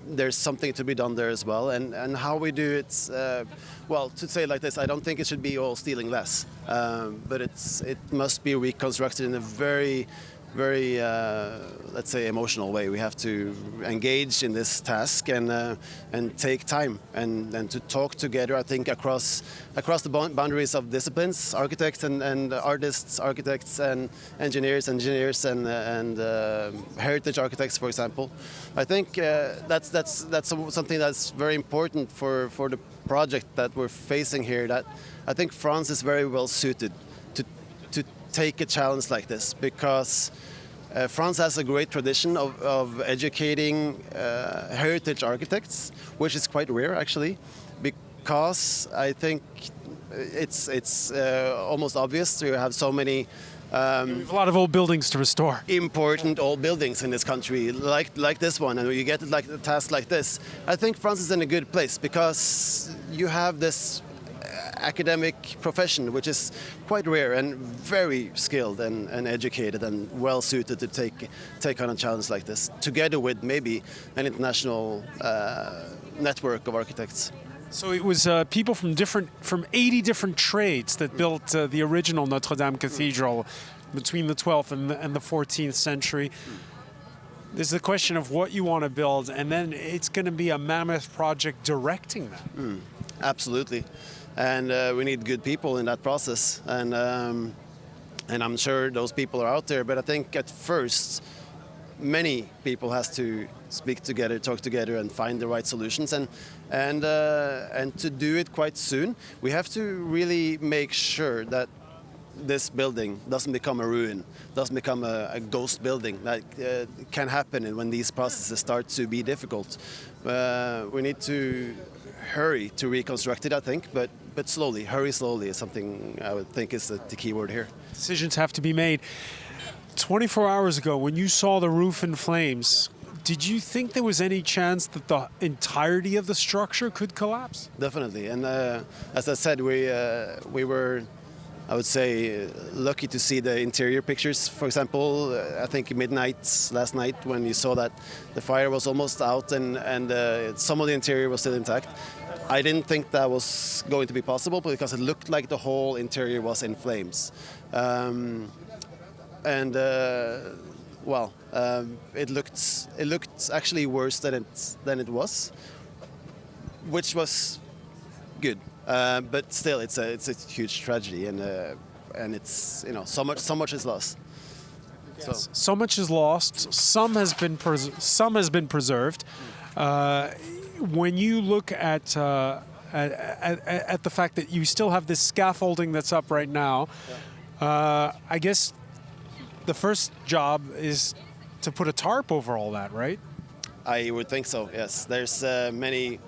there's something to be done there as well. And how we do it, well, to say it like this, I don't think it should be all steel and glass. But it must be reconstructed in a very, let's say, emotional way. We have to engage in this task and take time and to talk together, I think, across the boundaries of disciplines, architects and artists, architects and engineers and heritage architects, for example. I think that's something that's very important for the project that we're facing here, that I think France is very well suited to take a challenge like this, because France has a great tradition of educating heritage architects, which is quite rare, actually, because I think it's almost obvious to have so many we have a lot of old buildings to restore. Important old buildings in this country, like this one, and you get like a task like this. I think France is in a good place because you have this academic profession, which is quite rare and very skilled and educated and well suited to take on a challenge like this, together with maybe an international network of architects. So it was people from 80 different trades that built the original Notre-Dame Cathedral between the 12th and the 14th century. There's the question of what you want to build, and then it's going to be a mammoth project directing that. Absolutely, and we need good people in that process, and I'm sure those people are out there. But I think at first, many people has to speak together, talk together, and find the right solutions, and to do it quite soon. We have to really make sure that this building doesn't become a ruin, doesn't become a ghost building. That can happen when these processes start to be difficult. We need to hurry to reconstruct it, I think, but slowly, hurry slowly is something I would think is the key word here. Decisions have to be made. 24 hours ago, when you saw the roof in flames, did you think there was any chance that the entirety of the structure could collapse? Definitely, and as I said, we were, I would say, lucky to see the interior pictures. For example, I think midnight last night when you saw that the fire was almost out and some of the interior was still intact. I didn't think that was going to be possible because it looked like the whole interior was in flames. It looked actually worse than it was, which was good. But still, it's a huge tragedy, and it's so much is lost. Yes. So much is lost. Some has been preserved. When you look at the fact that you still have this scaffolding that's up right now, I guess the first job is to put a tarp over all that, right? I would think so. Yes, there's many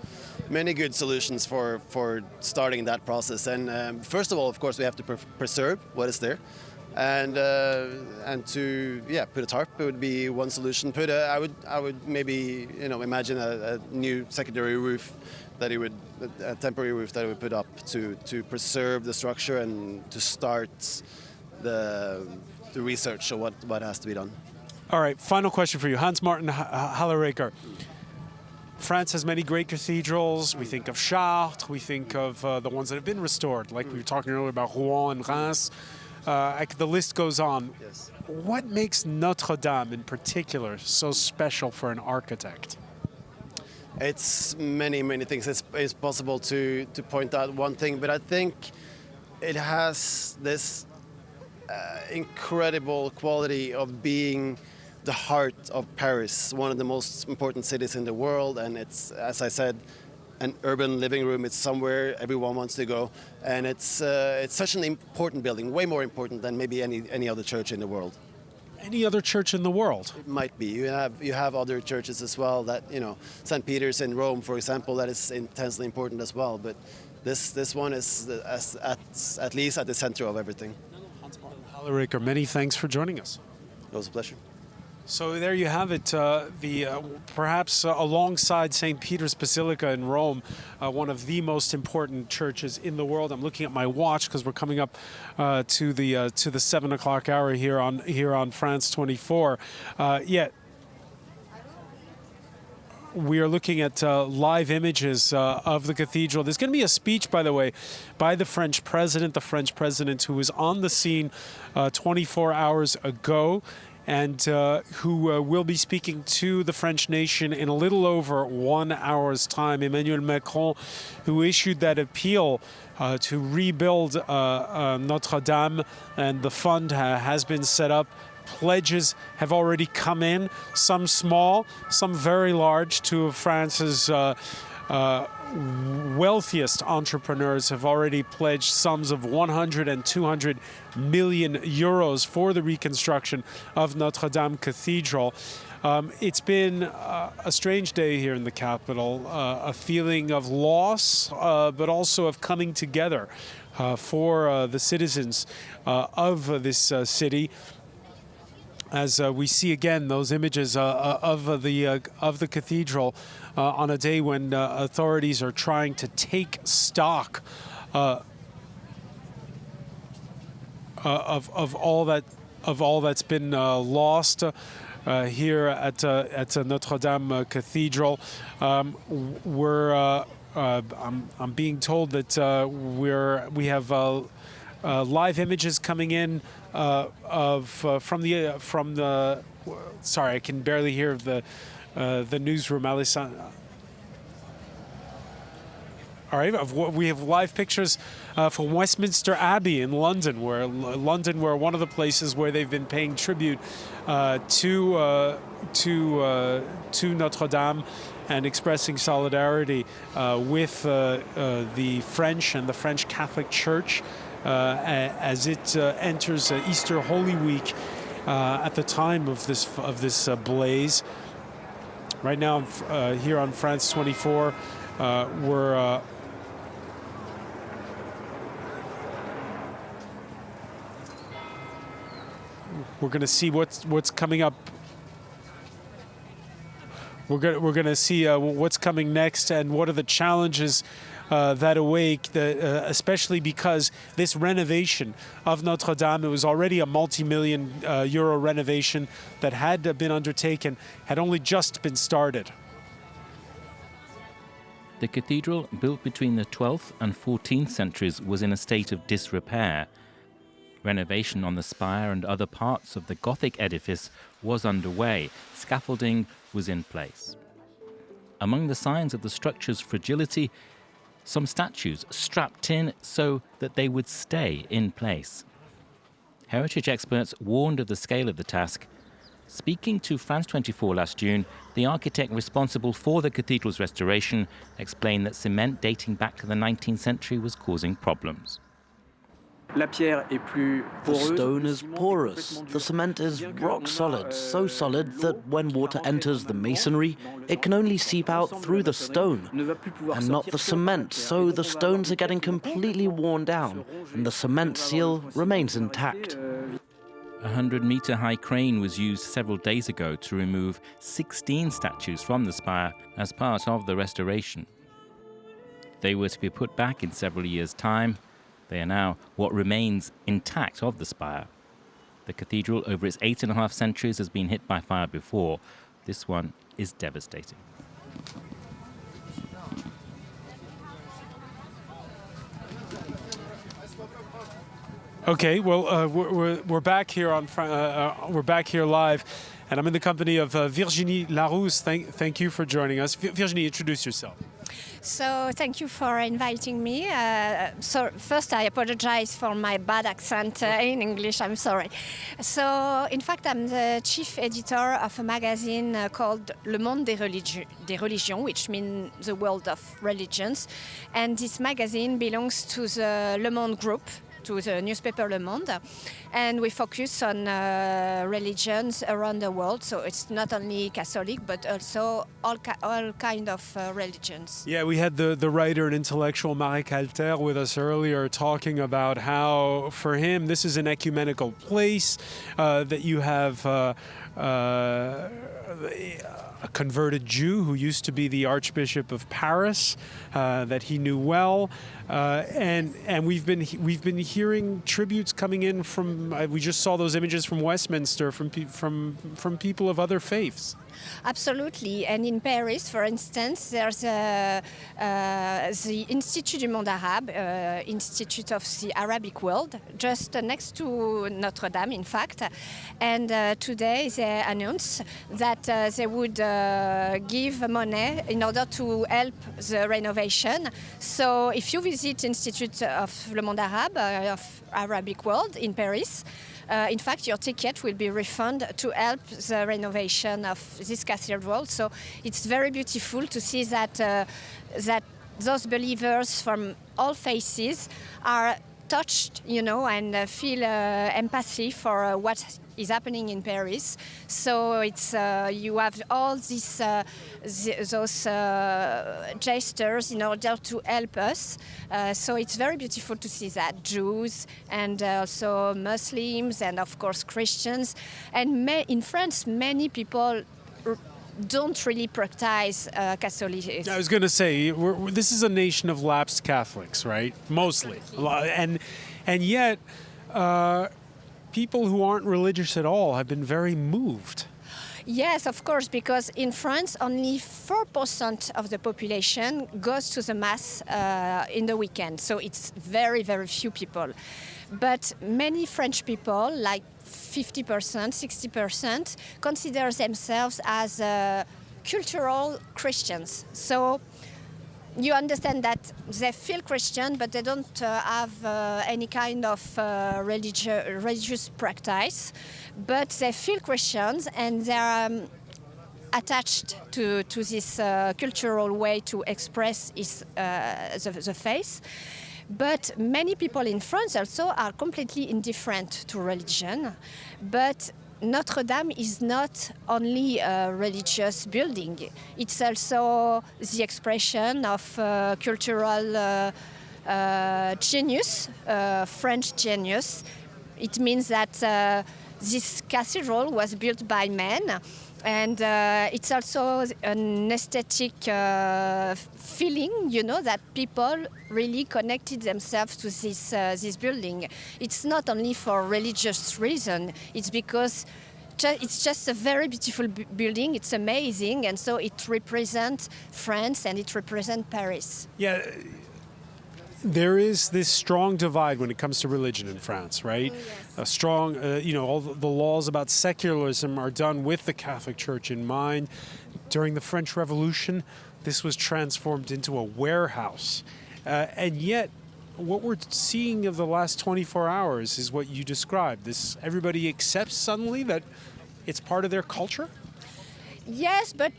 good solutions for starting that process. And first of all, of course, we have to preserve what is there, and to put a tarp would be one solution. I would maybe imagine a new secondary roof a temporary roof that we put up to preserve the structure and to start the research of what has to be done. All right, final question for you, Hans-Martin Hallereker. France has many great cathedrals. We think of Chartres. We think of the ones that have been restored, like we were talking earlier about Rouen and Reims. The list goes on. Yes. What makes Notre-Dame in particular so special for an architect? It's many things. It's possible to point out one thing, but I think it has this incredible quality of being the heart of Paris, one of the most important cities in the world, and it's, as I said, an urban living room. It's somewhere everyone wants to go, and it's such an important building, way more important than maybe any other church in the world. Any other church in the world? It might be. You have other churches as well that St. Peter's in Rome, for example, that is intensely important as well. But this one is at least at the center of everything. Hans-Martin Hallereker, many thanks for joining us. It was a pleasure. So there you have it, perhaps alongside St. Peter's Basilica in Rome, one of the most important churches in the world. I'm looking at my watch because we're coming up to the 7 o'clock hour here on France 24. We are looking at live images of the cathedral. There's going to be a speech, by the way, by the French president who was on the scene 24 hours ago, and who will be speaking to the French nation in a little over 1 hour's time. Emmanuel Macron, who issued that appeal to rebuild Notre-Dame, and the fund has been set up. Pledges have already come in, some small, some very large. Two of France's wealthiest entrepreneurs have already pledged sums of 100 and 200 million euros for the reconstruction of Notre-Dame Cathedral. It's been a strange day here in the capital, a feeling of loss, but also of coming together for the citizens of this city. As we see again those images of the cathedral on a day when authorities are trying to take stock of all that's been lost here at Notre-Dame Cathedral. I'm being told that we have live images coming in from the. Sorry, I can barely hear the newsroom. Alessandro. All right, we have live pictures from Westminster Abbey in London, where one of the places where they've been paying tribute to Notre-Dame and expressing solidarity with the French and the French Catholic Church as it enters Easter Holy Week at the time of this blaze. Right now, here on France 24, we're going to see what's coming up. We're going to see what's coming next and what are the challenges that await, especially because this renovation of Notre-Dame, it was already a multi-million euro renovation that had been undertaken, had only just been started. The cathedral, built between the 12th and 14th centuries, was in a state of disrepair. Renovation on the spire and other parts of the Gothic edifice was underway. Scaffolding was in place. Among the signs of the structure's fragility, some statues strapped in so that they would stay in place. Heritage experts warned of the scale of the task. Speaking to France 24 last June, the architect responsible for the cathedral's restoration explained that cement dating back to the 19th century was causing problems. The stone is porous. The cement is rock solid, so solid that when water enters the masonry, it can only seep out through the stone and not the cement, so the stones are getting completely worn down and the cement seal remains intact. A 100-meter-high crane was used several days ago to remove 16 statues from the spire as part of the restoration. They were to be put back in several years' time. They are now what remains intact of the spire. The cathedral, over its 8.5 centuries, has been hit by fire before. This one is devastating. Okay, well, we're back here we're back here live, and I'm in the company of Virginie Larousse. Thank you for joining us. Virginie, introduce yourself. So thank you for inviting me. So first, I apologize for my bad accent in English. I'm sorry. So in fact, I'm the chief editor of a magazine called Le Monde des Religions, which means the world of religions. And this magazine belongs to the Le Monde group, to the newspaper Le Monde, and we focus on religions around the world. So it's not only Catholic, but also all kind of religions. Yeah, we had the writer and intellectual Marek Alter with us earlier, talking about how, for him, this is an ecumenical place, that you have a converted Jew who used to be the Archbishop of Paris, that he knew well, and we've been hearing tributes coming in from. We just saw those images from Westminster from people of other faiths. Absolutely, and in Paris, for instance, there's the Institut du Monde Arabe, Institute of the Arabic World, just next to Notre-Dame, in fact. And today they announced that they would give money in order to help the renovation. So if you visit Institute of Le Monde Arabe, of Arabic World in Paris, in fact, your ticket will be refunded to help the renovation of this cathedral. So it's very beautiful to see that that those believers from all faiths are touched, and feel empathy for what is happening in Paris. So it's you have all those gestures in order to help us. So it's very beautiful to see that Jews and also Muslims and of course Christians. And in France, many people don't really practice Catholicism. I was going to say, this is a nation of lapsed Catholics, right? Mostly, and yet people who aren't religious at all have been very moved. Yes, of course, because in France, only 4% of the population goes to the Mass in the weekend. So it's very, very few people. But many French people, like 50%, 60%, consider themselves as cultural Christians. So you understand that they feel Christian, but they don't have any kind of religious practice. But they feel Christians, and they're attached to this cultural way to express the faith. But many people in France also are completely indifferent to religion. But Notre-Dame is not only a religious building. It's also the expression of cultural genius, French genius. It means that this cathedral was built by men, and it's also an aesthetic feeling, you know, that people really connected themselves to this building. It's not only for religious reason, it's because it's just a very beautiful building, it's amazing, and so it represents France and it represents Paris. Yeah, there is this strong divide when it comes to religion in France, right? Yes. A strong, all the laws about secularism are done with the Catholic Church in mind. During the French Revolution, this was transformed into a warehouse. And yet, what we're seeing of the last 24 hours is what you described. Everybody accepts suddenly that it's part of their culture? Yes, but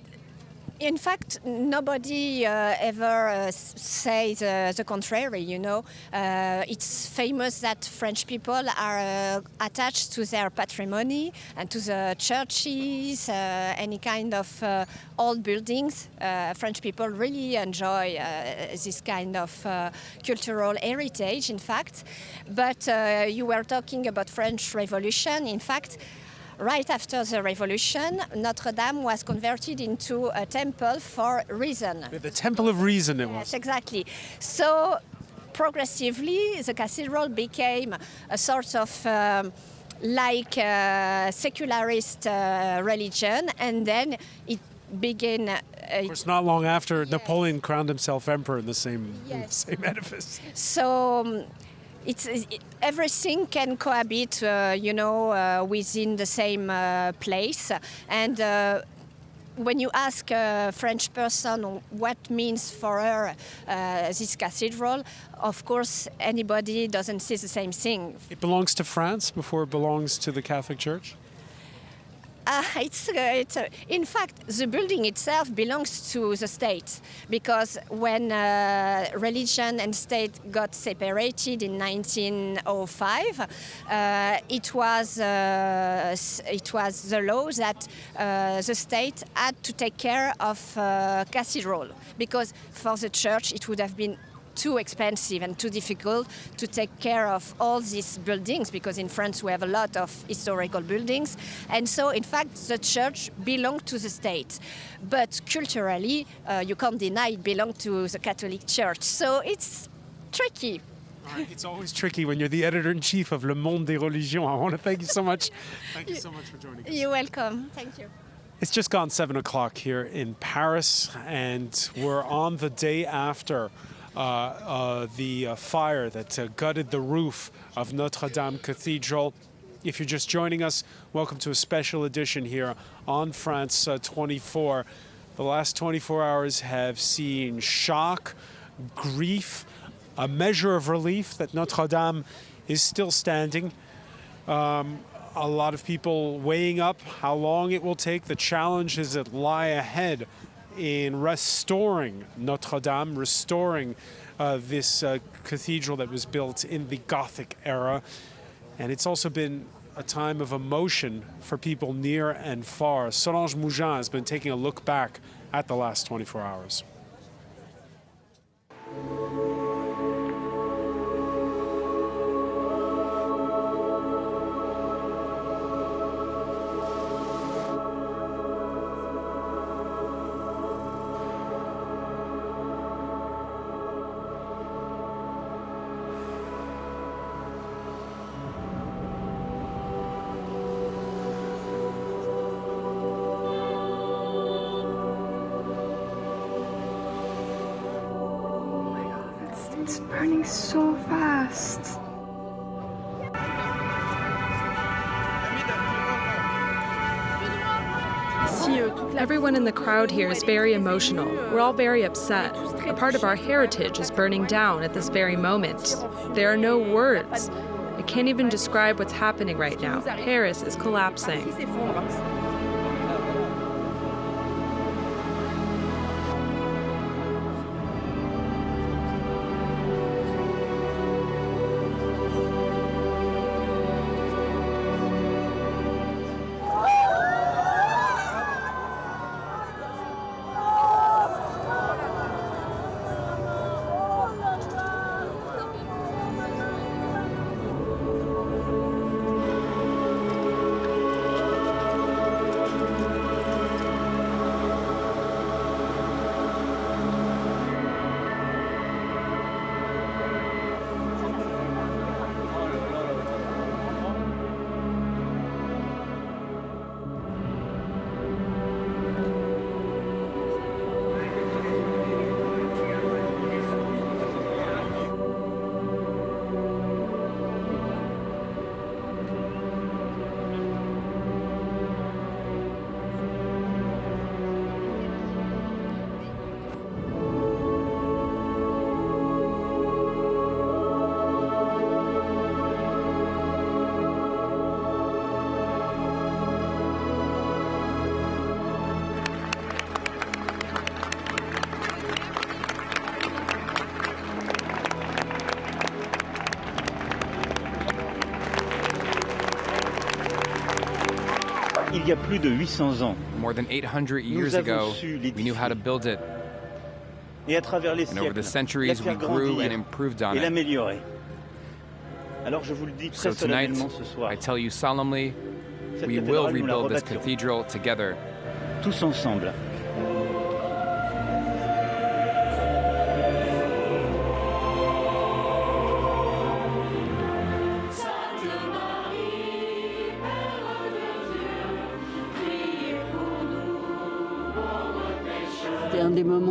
in fact, nobody ever says the contrary, you know. It's famous that French people are attached to their patrimony and to the churches, any kind of old buildings. French people really enjoy this kind of cultural heritage, in fact. But you were talking about French Revolution. In fact, right after the Revolution, Notre-Dame was converted into a temple for reason. The Temple of Reason it was. Yes, exactly. So progressively, the cathedral became a sort of secularist religion, and then it began. Of course, not long after, Napoleon crowned himself emperor in the same edifice. So everything can cohabit, within the same place. And when you ask a French person what means for her this cathedral, of course, anybody doesn't see the same thing. It belongs to France before it belongs to the Catholic Church? In fact, the building itself belongs to the state, because when religion and state got separated in 1905, it was the law that the state had to take care of cathedral, because for the church it would have been too expensive and too difficult to take care of all these buildings, because in France we have a lot of historical buildings, and so in fact the church belonged to the state, but culturally you can't deny it belonged to the Catholic Church, so it's tricky. It's always tricky when you're the editor-in-chief of Le Monde des Religions. I want to thank you so much. Thank you so much for joining us. You're welcome. Thank you. It's just gone 7 o'clock here in Paris, and we're on the day after the fire that gutted the roof of Notre-Dame Cathedral. If you're just joining us, welcome to a special edition here on France 24. The last 24 hours have seen shock, grief, a measure of relief that Notre-Dame is still standing. A lot of people weighing up how long it will take, the challenges that lie ahead in restoring Notre-Dame, restoring this cathedral that was built in the Gothic era. And it's also been a time of emotion for people near and far. Solange Mougin has been taking a look back at the last 24 hours. burning so fast. Everyone in the crowd here is very emotional. We're all very upset. A part of our heritage is burning down at this very moment. There are no words. I can't even describe what's happening right now. Paris is collapsing. Il y a plus de 800 ans, more than 800 years ago, we knew how to build it. et à travers les And over siècles, the centuries, la we faire grew grandir and improved on et it. l'améliorer. Alors je vous le dis très So tonight, solennellement ce soir, I tell you solemnly, cette we will cathédrale, nous la rebuild this rebâtirons cathedral together. tous ensemble.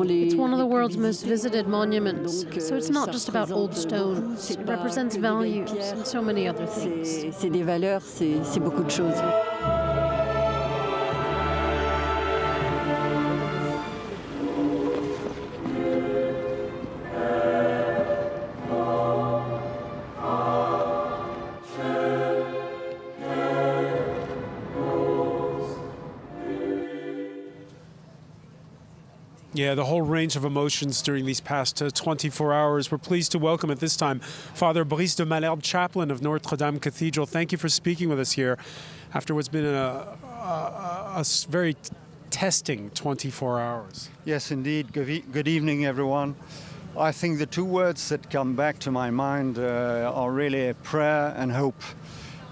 It's one of the world's most visited monuments, so it's not just about old stones. It represents values and so many other things. C'est des valeurs, c'est beaucoup de choses. Yeah, the whole range of emotions during these past 24 hours. We're pleased to welcome at this time Father Brice de Malherbe, chaplain of Notre-Dame Cathedral. Thank you for speaking with us here after what's been a very testing 24 hours. Yes, indeed. Good evening, everyone. I think the two words that come back to my mind are really prayer and hope.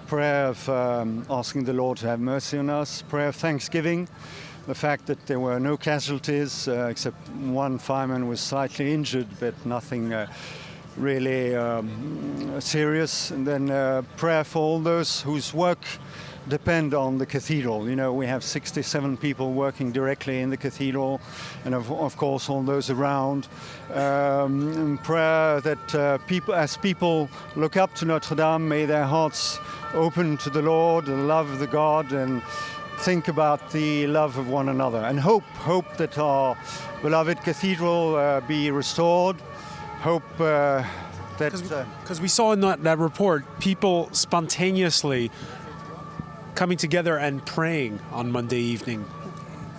Prayer of asking the Lord to have mercy on us, prayer of thanksgiving. The fact that there were no casualties, except one fireman was slightly injured, but nothing really serious. And then prayer for all those whose work depend on the cathedral. You know, we have 67 people working directly in the cathedral, and of course all those around. And prayer that as people look up to Notre Dame, may their hearts open to the Lord, the love of the God, and think about the love of one another, and hope that our beloved cathedral be restored. Hope that... Because we saw in that report people spontaneously coming together and praying on Monday evening.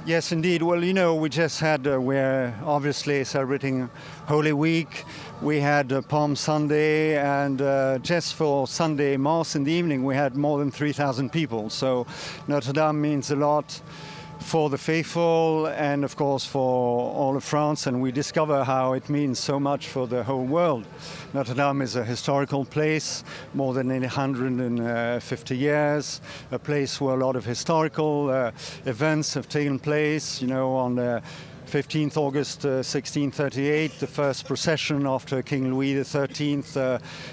Yes, indeed. Well, you know, we just had, we're obviously celebrating Holy Week. We had Palm Sunday, and just for Sunday Mass in the evening, we had more than 3,000 people. So Notre Dame means a lot for the faithful and, of course, for all of France. And we discover how it means so much for the whole world. Notre Dame is a historical place, more than 150 years, a place where a lot of historical events have taken place. You know, on 15th August 1638, the first procession after King Louis XIII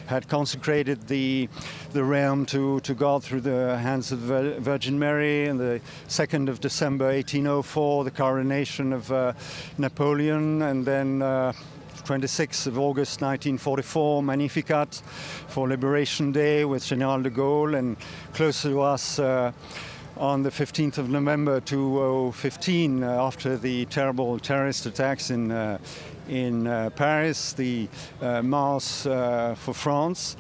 had consecrated the realm to God through the hands of the Virgin Mary. And the 2nd of December 1804, the coronation of Napoleon. And then 26th of August 1944, Magnificat for Liberation Day with General de Gaulle, and closer to us on the 15th of November 2015, after the terrible terrorist attacks in Paris, the Mass for France.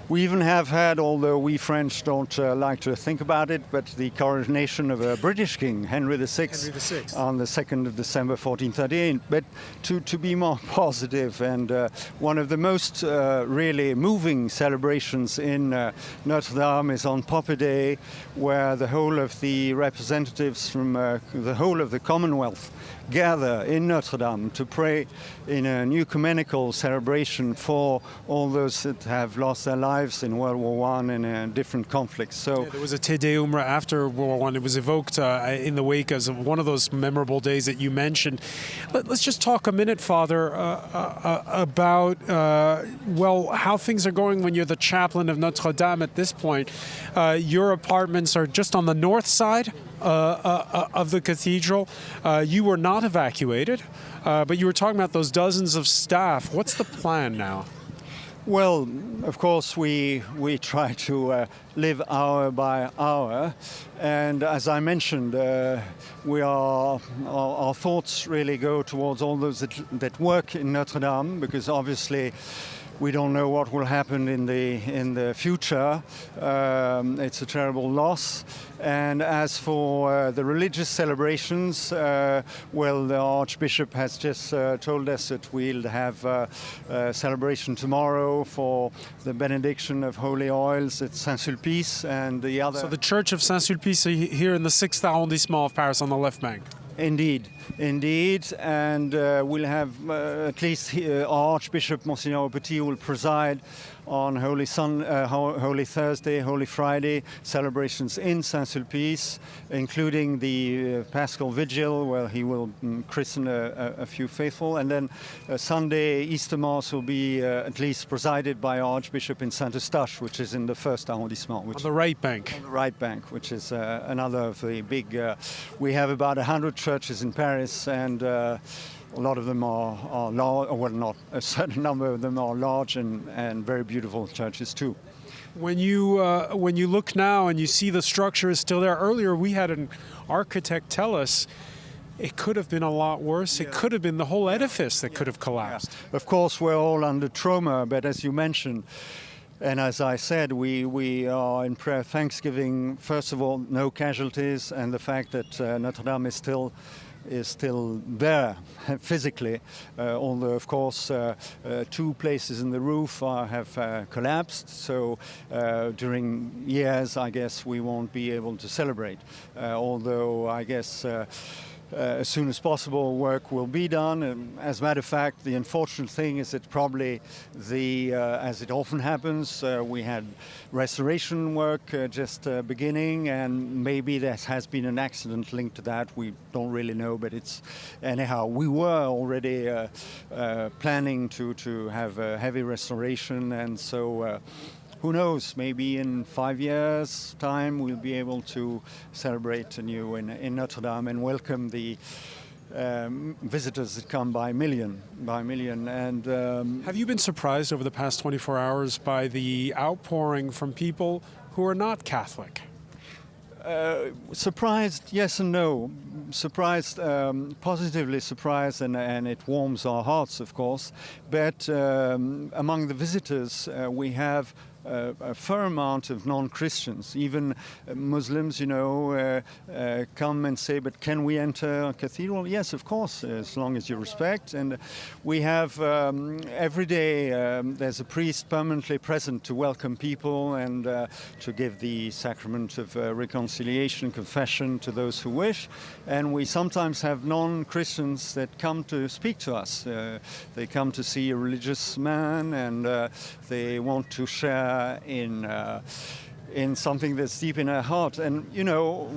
We even have had, although we French don't like to think about it, but the coronation of a British king, Henry VI, on the 2nd of December 1438. But to be more positive, and one of the most really moving celebrations in Notre-Dame is on Poppy Day, where the whole of the representatives from the whole of the Commonwealth gather in Notre-Dame to pray in an ecumenical celebration for all those that have lost their lives in World War I and different conflicts. So there was a Te Deum after World War I. It was evoked in the wake as one of those memorable days that you mentioned. Let's just talk a minute, Father, about how things are going when you're the chaplain of Notre-Dame at this point. Your apartments are just on the north side of the cathedral. You were not evacuated, but you were talking about those dozens of staff. What's the plan now? Well, of course, we try to live hour by hour, and as I mentioned, our thoughts really go towards all those that work in Notre-Dame, because obviously we don't know what will happen in the future. It's a terrible loss. And as for the religious celebrations, the Archbishop has just told us that we'll have a celebration tomorrow for the benediction of holy oils at Saint-Sulpice and the other. So the Church of Saint-Sulpice here in the 6th arrondissement of Paris on the left bank. Indeed, and we'll have at least our Archbishop Monsignor Petit will preside on Holy Thursday, Holy Friday celebrations in Saint-Sulpice, including the Paschal Vigil, where he will christen a few faithful, and then Sunday Easter Mass will be at least presided by our Archbishop in Saint-Eustache, which is in the 1st arrondissement. On the right bank. On the right bank, which is another of the big. We have about 100 churches in Paris, and a lot of them are large, well, not a certain number of them are large and very beautiful churches too. When you look now and you see the structure is still there, earlier we had an architect tell us it could have been a lot worse. It could have been the whole edifice that could have collapsed. Yeah. Of course, we're all under trauma, but as you mentioned, and as I said, we are in prayer thanksgiving, first of all, no casualties, and the fact that Notre-Dame is still there physically, although of course 2 places in the roof have collapsed, so during years I guess we won't be able to celebrate, although I guess as soon as possible work will be done. And as a matter of fact, the unfortunate thing is that probably as it often happens, we had restoration work just beginning, and maybe there has been an accident linked to that. We don't really know, but it's anyhow, we were already planning to have a heavy restoration, and so who knows, maybe in 5 years' time we'll be able to celebrate anew in Notre-Dame and welcome the visitors that come by million. And have you been surprised over the past 24 hours by the outpouring from people who are not Catholic? Surprised, yes and no. Surprised, positively surprised, and it warms our hearts, of course. But among the visitors, we have a fair amount of non-Christians, even Muslims, come and say, but can we enter a cathedral? Yes, of course, as long as you respect. And we have every day there's a priest permanently present to welcome people and to give the sacrament of reconciliation, confession to those who wish. And we sometimes have non-Christians that come to speak to us. They come to see a religious man, and they want to share in something that's deep in her heart. And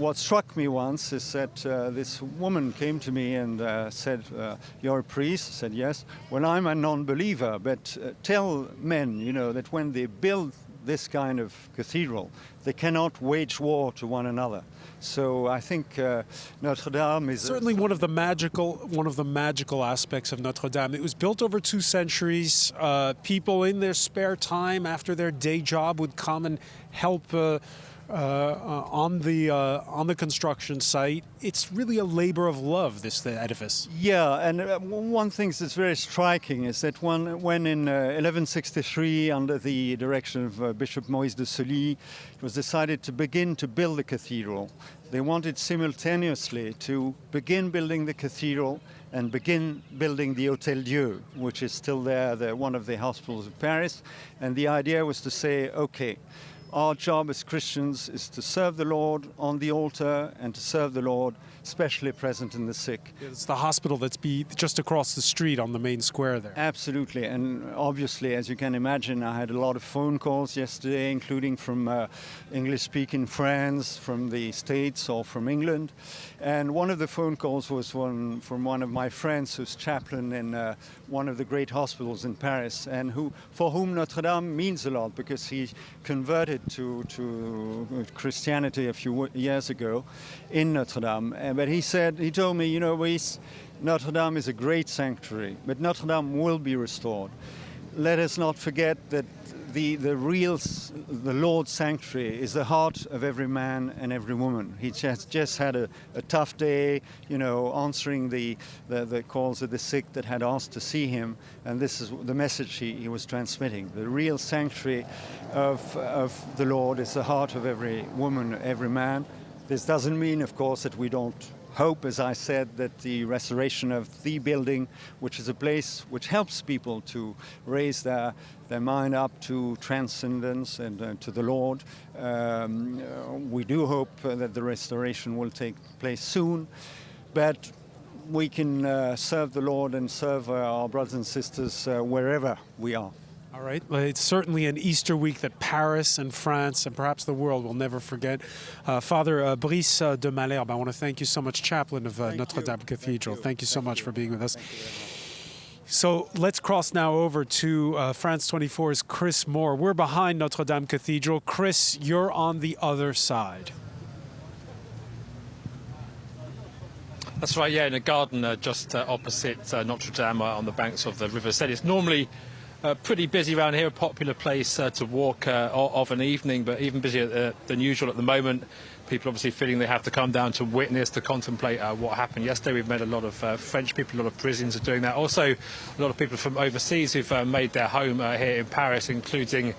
what struck me once is that this woman came to me and said, "You're a priest?" I said, "Yes." "Well, I'm a non-believer, but tell men, that when they build this kind of cathedral. They cannot wage war to one another. So I think Notre-Dame is certainly one of the magical aspects of Notre-Dame. It was built over 2 centuries. People in their spare time after their day job would come and help on the construction site. It's really a labor of love, this edifice. Yeah, and one thing that's very striking is that when in 1163, under the direction of Bishop Moïse de Sully, it was decided to begin to build the cathedral. They wanted simultaneously to begin building the cathedral and begin building the Hôtel Dieu, which is still there, one of the hospitals of Paris. And the idea was to say, okay, our job as Christians is to serve the Lord on the altar and to serve the Lord especially present in the sick. It's the hospital that's just across the street on the main square there. Absolutely, and obviously, as you can imagine, I had a lot of phone calls yesterday, including from English-speaking friends from the States or from England. And one of the phone calls was from one of my friends who's chaplain in one of the great hospitals in Paris, and for whom Notre-Dame means a lot, because he converted to Christianity a few years ago in Notre-Dame. But he told me, Notre-Dame is a great sanctuary, but Notre-Dame will be restored. Let us not forget that the Lord's sanctuary is the heart of every man and every woman. He just had a tough day, answering the calls of the sick that had asked to see him, and this is the message he was transmitting. The real sanctuary of the Lord is the heart of every woman, every man. This doesn't mean, of course, that we don't hope, as I said, that the restoration of the building, which is a place which helps people to raise their mind up to transcendence and to the Lord. We do hope that the restoration will take place soon, but we can serve the Lord and serve our brothers and sisters wherever we are. All right. Well, it's certainly an Easter week that Paris and France and perhaps the world will never forget. Father Brice de Malherbe, I want to thank you so much, chaplain of Notre-Dame Cathedral. Thank you so much for being with us. So let's cross now over to France 24's Chris Moore. We're behind Notre-Dame Cathedral. Chris, you're on the other side. That's right, yeah, in a garden just opposite Notre-Dame on the banks of the River Seine. It's normally pretty busy around here, a popular place to walk of an evening, but even busier than usual at the moment. People obviously feeling they have to come down to witness, to contemplate what happened yesterday. We've met a lot of French people, a lot of Parisians are doing that. Also, a lot of people from overseas who've made their home here in Paris, including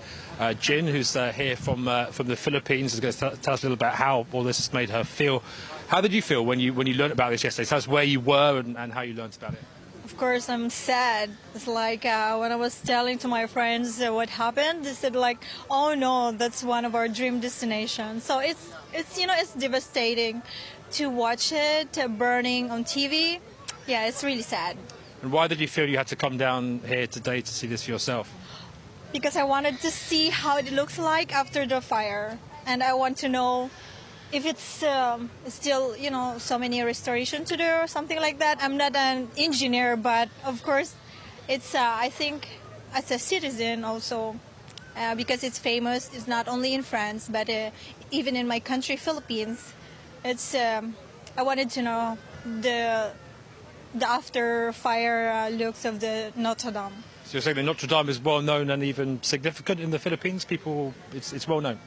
Jin, who's here from the Philippines. Who's going to tell us a little about how all this has made her feel. How did you feel when you learned about this yesterday? Tell us where you were and how you learned about it. Of course, I'm sad. It's like when I was telling to my friends what happened, they said like, "Oh no, that's one of our dream destinations." So it's devastating to watch it burning on TV. Yeah, it's really sad. And why did you feel you had to come down here today to see this for yourself? Because I wanted to see how it looks like after the fire, and I want to know if it's still, so many restoration to do or something like that. I'm not an engineer, but of course, it's, I think, as a citizen also, because it's famous, it's not only in France, but even in my country, Philippines, it's, I wanted to know the after fire looks of the Notre-Dame. So you're saying that Notre-Dame is well known and even significant in the Philippines? It's well known?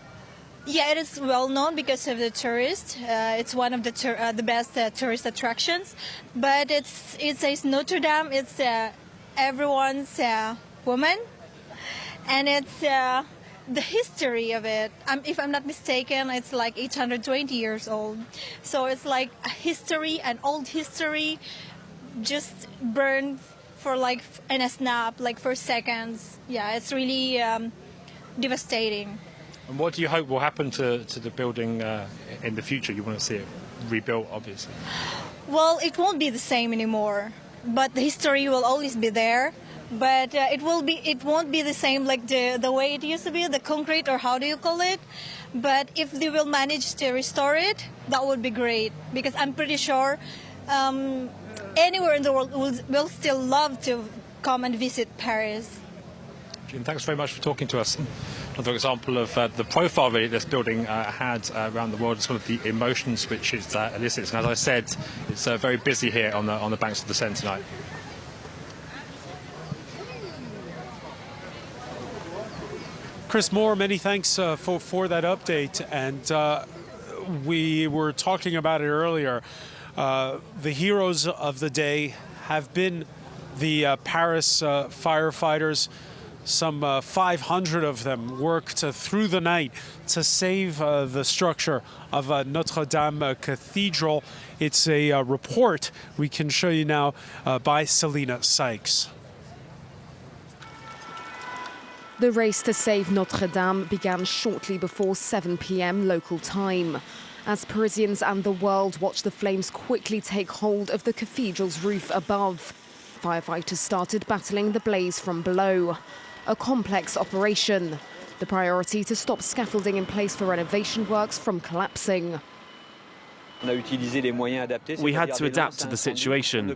Yeah, it is well known because of the tourists. It's one of the best tourist attractions. But it says Notre-Dame. It's everyone's woman, and it's the history of it. If I'm not mistaken, it's like 820 years old. So it's like a history, an old history, just burned for like in a snap, like for seconds. Yeah, it's really devastating. And what do you hope will happen to the building in the future? You want to see it rebuilt, obviously. Well, it won't be the same anymore, but the history will always be there. But it won't be the same like the way it used to be, the concrete, or how do you call it? But if they will manage to restore it, that would be great, because I'm pretty sure anywhere in the world will still love to come and visit Paris. Jim, thanks very much for talking to us. another example of the profile really this building had around the world, and some of the emotions which it elicits. And as I said, it's very busy here on the banks of the Seine tonight. Chris Moore, many thanks for that update. And we were talking about it earlier. The heroes of the day have been the Paris firefighters. Some 500 of them worked through the night to save the structure of Notre-Dame Cathedral. It's a report we can show you now by Selena Sykes. The race to save Notre-Dame began shortly before 7 p.m. local time, as Parisians and the world watched the flames quickly take hold of the cathedral's roof above. Firefighters started battling the blaze from below. A complex operation. The priority to stop scaffolding in place for renovation works from collapsing. We had to adapt to the situation.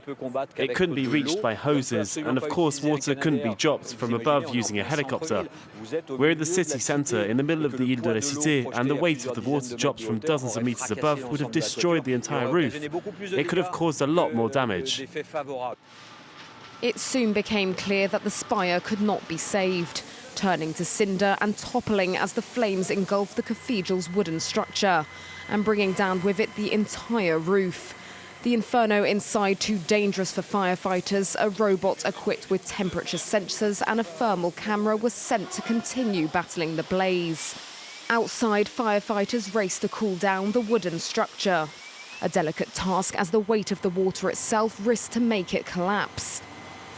It couldn't be reached by hoses, and of course water couldn't be dropped from above using a helicopter. We're in the city centre, in the middle of the Ile de la Cité, and the weight of the water drops from dozens of metres above would have destroyed the entire roof. It could have caused a lot more damage. It soon became clear that the spire could not be saved, turning to cinder and toppling as the flames engulfed the cathedral's wooden structure and bringing down with it the entire roof. The inferno inside too dangerous for firefighters. A robot equipped with temperature sensors and a thermal camera was sent to continue battling the blaze. Outside, firefighters raced to cool down the wooden structure. A delicate task as the weight of the water itself risked to make it collapse.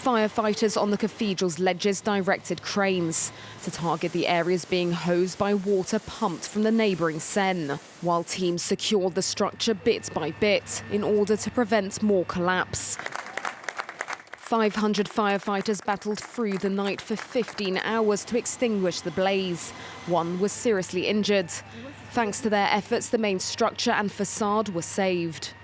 Firefighters on the cathedral's ledges directed cranes to target the areas being hosed by water pumped from the neighbouring Seine, while teams secured the structure bit by bit in order to prevent more collapse. 500 firefighters battled through the night for 15 hours to extinguish the blaze. One was seriously injured. Thanks to their efforts, the main structure and facade were saved.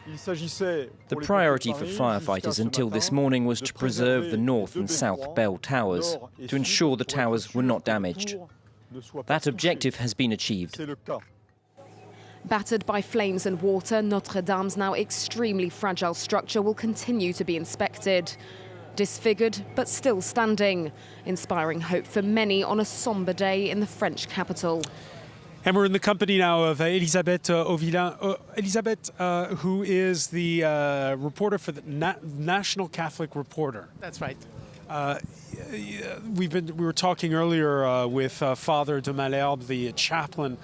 The priority for firefighters until this morning was to preserve the north and south bell towers, to ensure the towers were not damaged. That objective has been achieved. Battered by flames and water, Notre-Dame's now extremely fragile structure will continue to be inspected. Disfigured, but still standing, inspiring hope for many on a sombre day in the French capital. And we're in the company now of Elisabeth Auvillain. Elisabeth, who is the reporter for the National Catholic Reporter. That's right. We were talking earlier with Father de Malherbe, the chaplain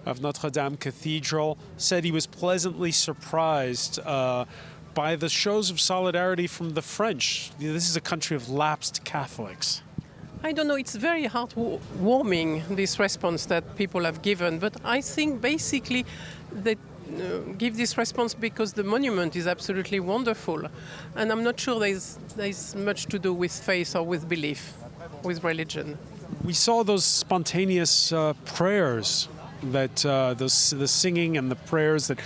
of Notre-Dame Cathedral, said he was pleasantly surprised by the shows of solidarity from the French. This is a country of lapsed Catholics. I don't know, it's very heartwarming, this response that people have given, but I think basically they give this response because the monument is absolutely wonderful, and I'm not sure there's much to do with faith or with belief, with religion. We saw those spontaneous prayers, that the singing and the prayers that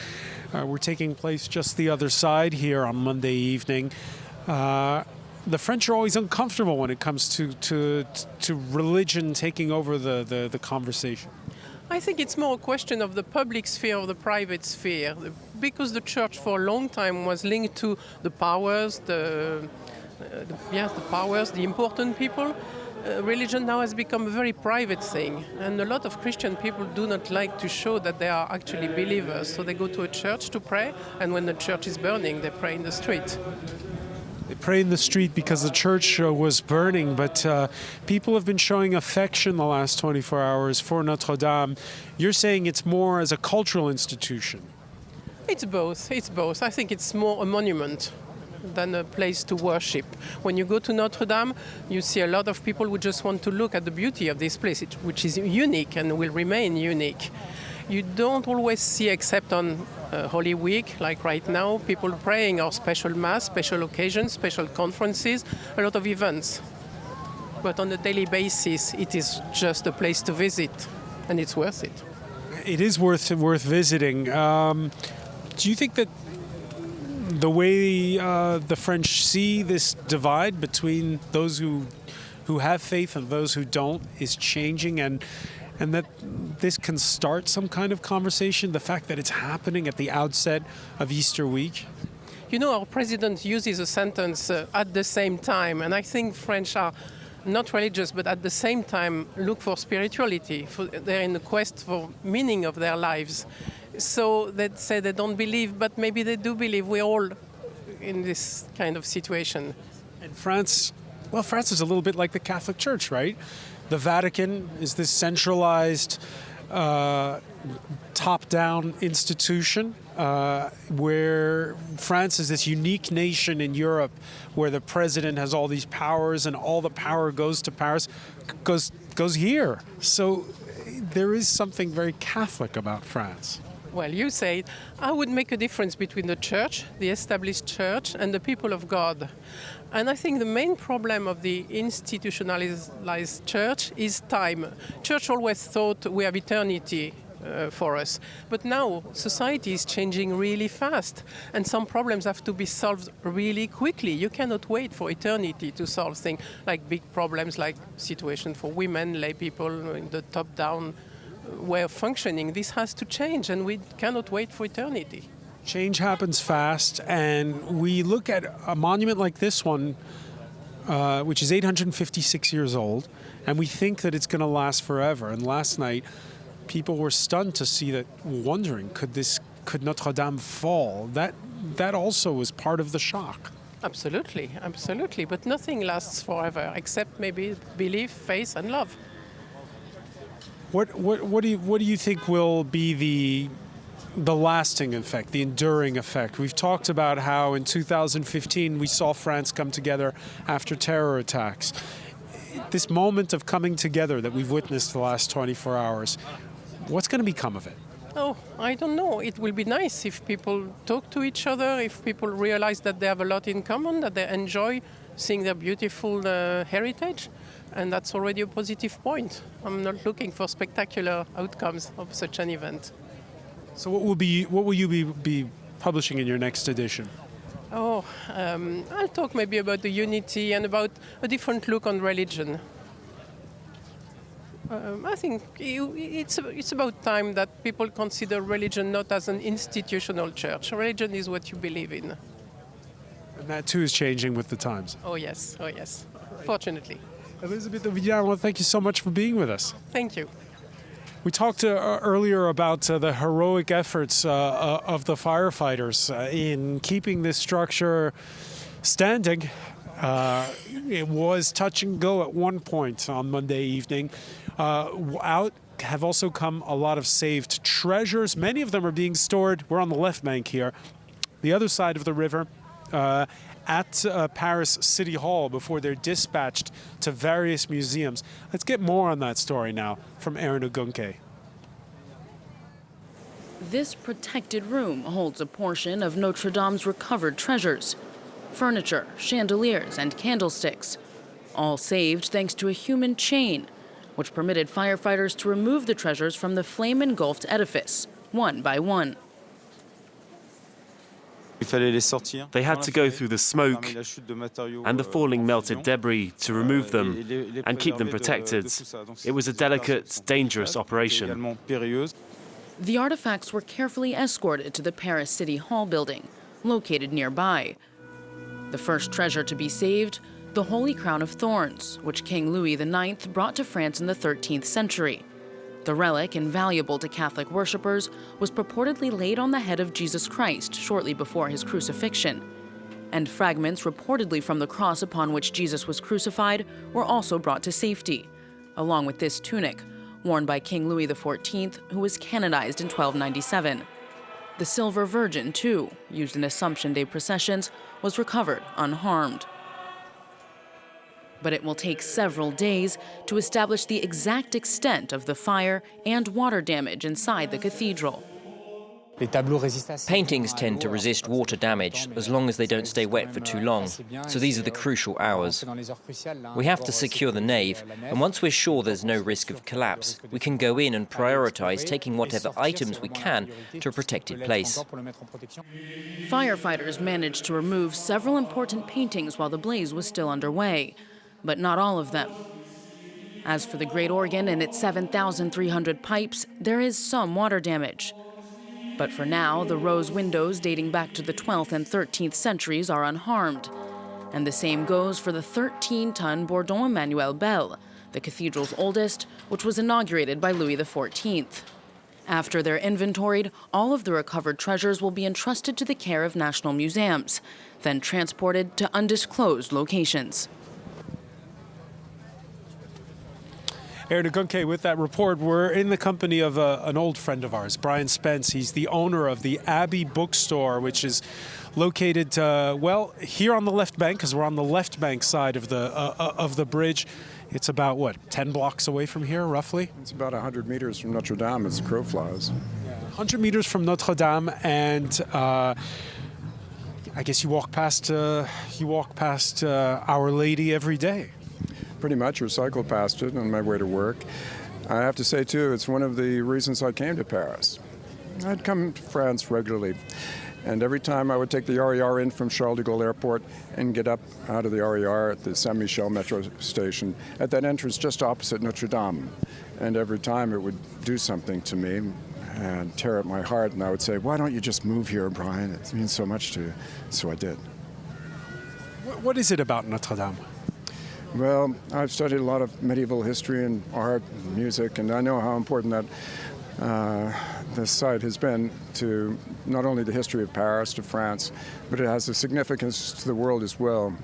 were taking place just the other side here on Monday evening. The French are always uncomfortable when it comes to religion taking over the conversation. I think it's more a question of the public sphere or the private sphere, because the church for a long time was linked to the powers, the important people. Religion now has become a very private thing, and a lot of Christian people do not like to show that they are actually believers, so they go to a church to pray, and when the church is burning, they pray in the street. They pray in the street because the church was burning, but people have been showing affection the last 24 hours for Notre-Dame. You're saying it's more as a cultural institution. It's both. It's both. I think it's more a monument than a place to worship. When you go to Notre-Dame, you see a lot of people who just want to look at the beauty of this place, which is unique and will remain unique. You don't always see, except on Holy Week, like right now, people praying or special mass, special occasions, special conferences, a lot of events. But on a daily basis, it is just a place to visit, and it's worth it. It is worth visiting. Do you think that the way the French see this divide between those who who have faith and those who don't is changing, and that this can start some kind of conversation, the fact that it's happening at the outset of Easter week? You know, our president uses a sentence at the same time, and I think French are not religious, but at the same time look for spirituality. They're in the quest for meaning of their lives. So they say they don't believe, but maybe they do believe. We're all in this kind of situation. And France, well, France is a little bit like the Catholic Church, right? The Vatican is this centralized, top-down institution, where France is this unique nation in Europe where the president has all these powers and all the power goes to Paris, goes here. So there is something very Catholic about France. Well, you say it. I would make a difference between the church, the established church, and the people of God. And I think the main problem of the institutionalized church is time. Church always thought we have eternity for us. But now society is changing really fast, and some problems have to be solved really quickly. You cannot wait for eternity to solve things like big problems like situation for women, lay people in the top-down way of functioning. This has to change, and we cannot wait for eternity. Change happens fast, and we look at a monument like this one, which is 856 years old, and we think that it's going to last forever. And last night, people were stunned to see that, wondering, could Notre-Dame fall? That also was part of the shock. Absolutely, absolutely. But nothing lasts forever, except maybe belief, faith, and love. What do you think will be the lasting effect, the enduring effect? We've talked about how in 2015 we saw France come together after terror attacks. This moment of coming together that we've witnessed the last 24 hours, what's going to become of it? Oh, I don't know. It will be nice if people talk to each other, if people realize that they have a lot in common, that they enjoy seeing their beautiful heritage. And that's already a positive point. I'm not looking for spectacular outcomes of such an event. So what will you be publishing in your next edition? Oh, I'll talk maybe about the unity and about a different look on religion. I think it's about time that people consider religion not as an institutional church. Religion is what you believe in. And that too is changing with the times. Oh yes, fortunately. Elisabeth de Villar, I want to thank you so much for being with us. Thank you. We talked earlier about the heroic efforts of the firefighters in keeping this structure standing. It was touch and go at one point on Monday evening. Out have also come a lot of saved treasures. Many of them are being stored. We're on the left bank here, the other side of the river, at Paris City Hall before they're dispatched to various museums. Let's get more on that story now from Aaron Ogunke. This protected room holds a portion of Notre-Dame's recovered treasures. Furniture, chandeliers, and candlesticks. All saved thanks to a human chain, which permitted firefighters to remove the treasures from the flame-engulfed edifice, one by one. They had to go through the smoke and the falling melted debris to remove them and keep them protected. It was a delicate, dangerous operation. The artifacts were carefully escorted to the Paris City Hall building, located nearby. The first treasure to be saved, the Holy Crown of Thorns, which King Louis IX brought to France in the 13th century. The relic, invaluable to Catholic worshippers, was purportedly laid on the head of Jesus Christ shortly before his crucifixion. And fragments reportedly from the cross upon which Jesus was crucified were also brought to safety, along with this tunic, worn by King Louis XIV, who was canonized in 1297. The Silver Virgin, too, used in Assumption Day processions, was recovered unharmed. But it will take several days to establish the exact extent of the fire and water damage inside the cathedral. Paintings tend to resist water damage as long as they don't stay wet for too long, so these are the crucial hours. We have to secure the nave, and once we're sure there's no risk of collapse, we can go in and prioritize taking whatever items we can to a protected place. Firefighters managed to remove several important paintings while the blaze was still underway. but not all of them. As for the Great Organ and its 7,300 pipes, there is some water damage. But for now, the rose windows dating back to the 12th and 13th centuries are unharmed. And the same goes for the 13-ton Bourdon Emmanuel bell, the cathedral's oldest, which was inaugurated by Louis XIV. After they're inventoried, all of the recovered treasures will be entrusted to the care of national museums, then transported to undisclosed locations. Aaron Agunke with that report. We're in the company of an old friend of ours, Brian Spence. He's the owner of the Abbey Bookstore, which is located, well, here on the left bank, because we're on the left bank side of the bridge. It's about, what, 10 blocks away from here, roughly? It's about 100 meters from Notre-Dame as the crow flies. Yeah, 100 meters from Notre-Dame, and I guess you walk past Our Lady every day. Pretty much, or cycle past it on my way to work. I have to say, too, it's one of the reasons I came to Paris. I'd come to France regularly, and every time I would take the RER in from Charles de Gaulle Airport and get up out of the RER at the Saint-Michel metro station, at that entrance just opposite Notre-Dame. And every time it would do something to me and tear at my heart, and I would say, why don't you just move here, Brian? It means so much to you. So I did. What is it about Notre-Dame? Well, I've studied a lot of medieval history and art and music, and I know how important that this site has been to not only the history of Paris, to France, but it has a significance to the world as well.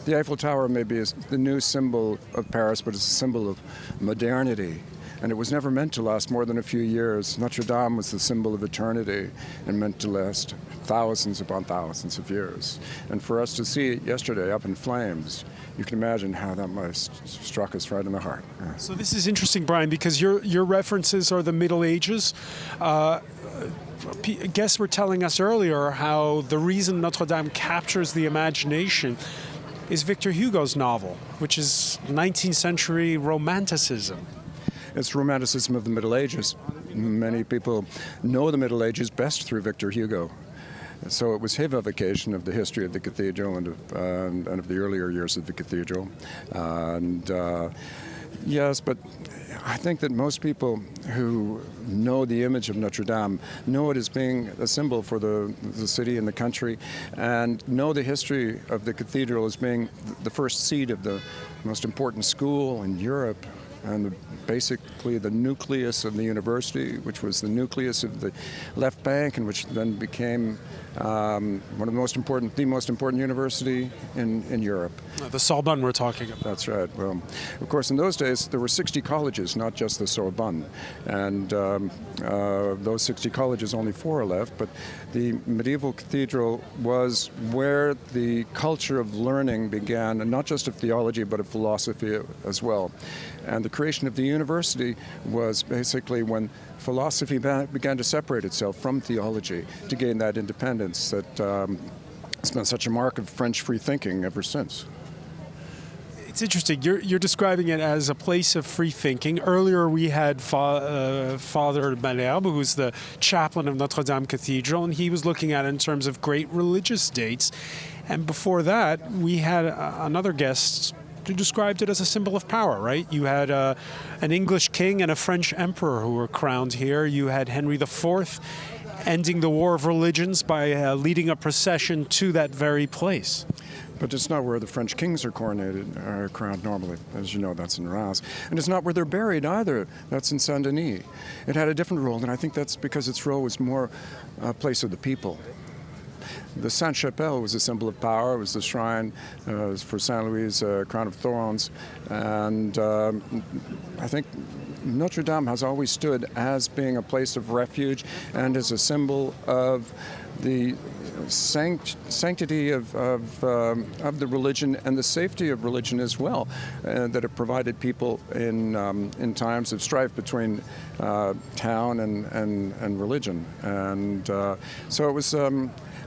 The Eiffel Tower may be the new symbol of Paris, but it's a symbol of modernity. And it was never meant to last more than a few years. Notre-Dame was the symbol of eternity and meant to last thousands upon thousands of years. And for us to see it yesterday up in flames, you can imagine how that must have struck us right in the heart. Yeah. So this is interesting, Brian, because your references are the Middle Ages. Guests were telling us earlier how the reason Notre-Dame captures the imagination is Victor Hugo's novel, which is 19th century romanticism. It's romanticism of the Middle Ages. Many people know the Middle Ages best through Victor Hugo. So it was his evocation of the history of the cathedral and of the earlier years of the cathedral. Yes, but I think that most people who know the image of Notre-Dame know it as being a symbol for the city and the country, and know the history of the cathedral as being the first seat of the most important school in Europe, and basically the nucleus of the university, which was the nucleus of the left bank, and which then became one of the most important university in Europe. The Sorbonne we're talking about. That's right. Well, of course, in those days, there were 60 colleges, not just the Sorbonne. And those 60 colleges, only 4 are left. But the medieval cathedral was where the culture of learning began, and not just of theology, but of philosophy as well. And the creation of the university was basically when philosophy began to separate itself from theology to gain that independence that has been such a mark of French free thinking ever since. It's interesting. You're describing it as a place of free thinking. Earlier we had Father Malherbe, who's the chaplain of Notre-Dame Cathedral, and he was looking at it in terms of great religious dates. And before that, we had another guest who described it as a symbol of power, right? You had an English king and a French emperor who were crowned here. You had Henry IV ending the War of Religions by leading a procession to that very place. But it's not where the French kings are crowned normally. As you know, that's in Reims. And it's not where they're buried either. That's in Saint-Denis. It had a different role, and I think that's because its role was more a place of the people. The Sainte-Chapelle was a symbol of power. It was the shrine for Saint Louis' crown of thorns. And I think Notre-Dame has always stood as being a place of refuge and as a symbol of the sanctity of the religion and the safety of religion as well, that it provided people in times of strife between town and religion. And so it was...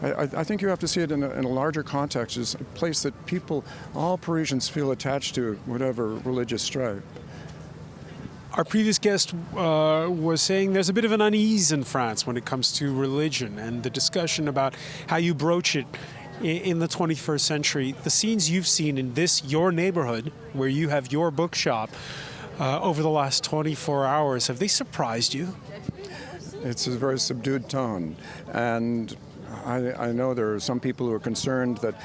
I think you have to see it in a larger context as a place that people, all Parisians, feel attached to, whatever religious stripe. Our previous guest was saying there's a bit of an unease in France when it comes to religion, and the discussion about how you broach it in the 21st century, the scenes you've seen in this, your neighborhood, where you have your bookshop, over the last 24 hours, have they surprised you? It's a very subdued tone, and I know there are some people who are concerned that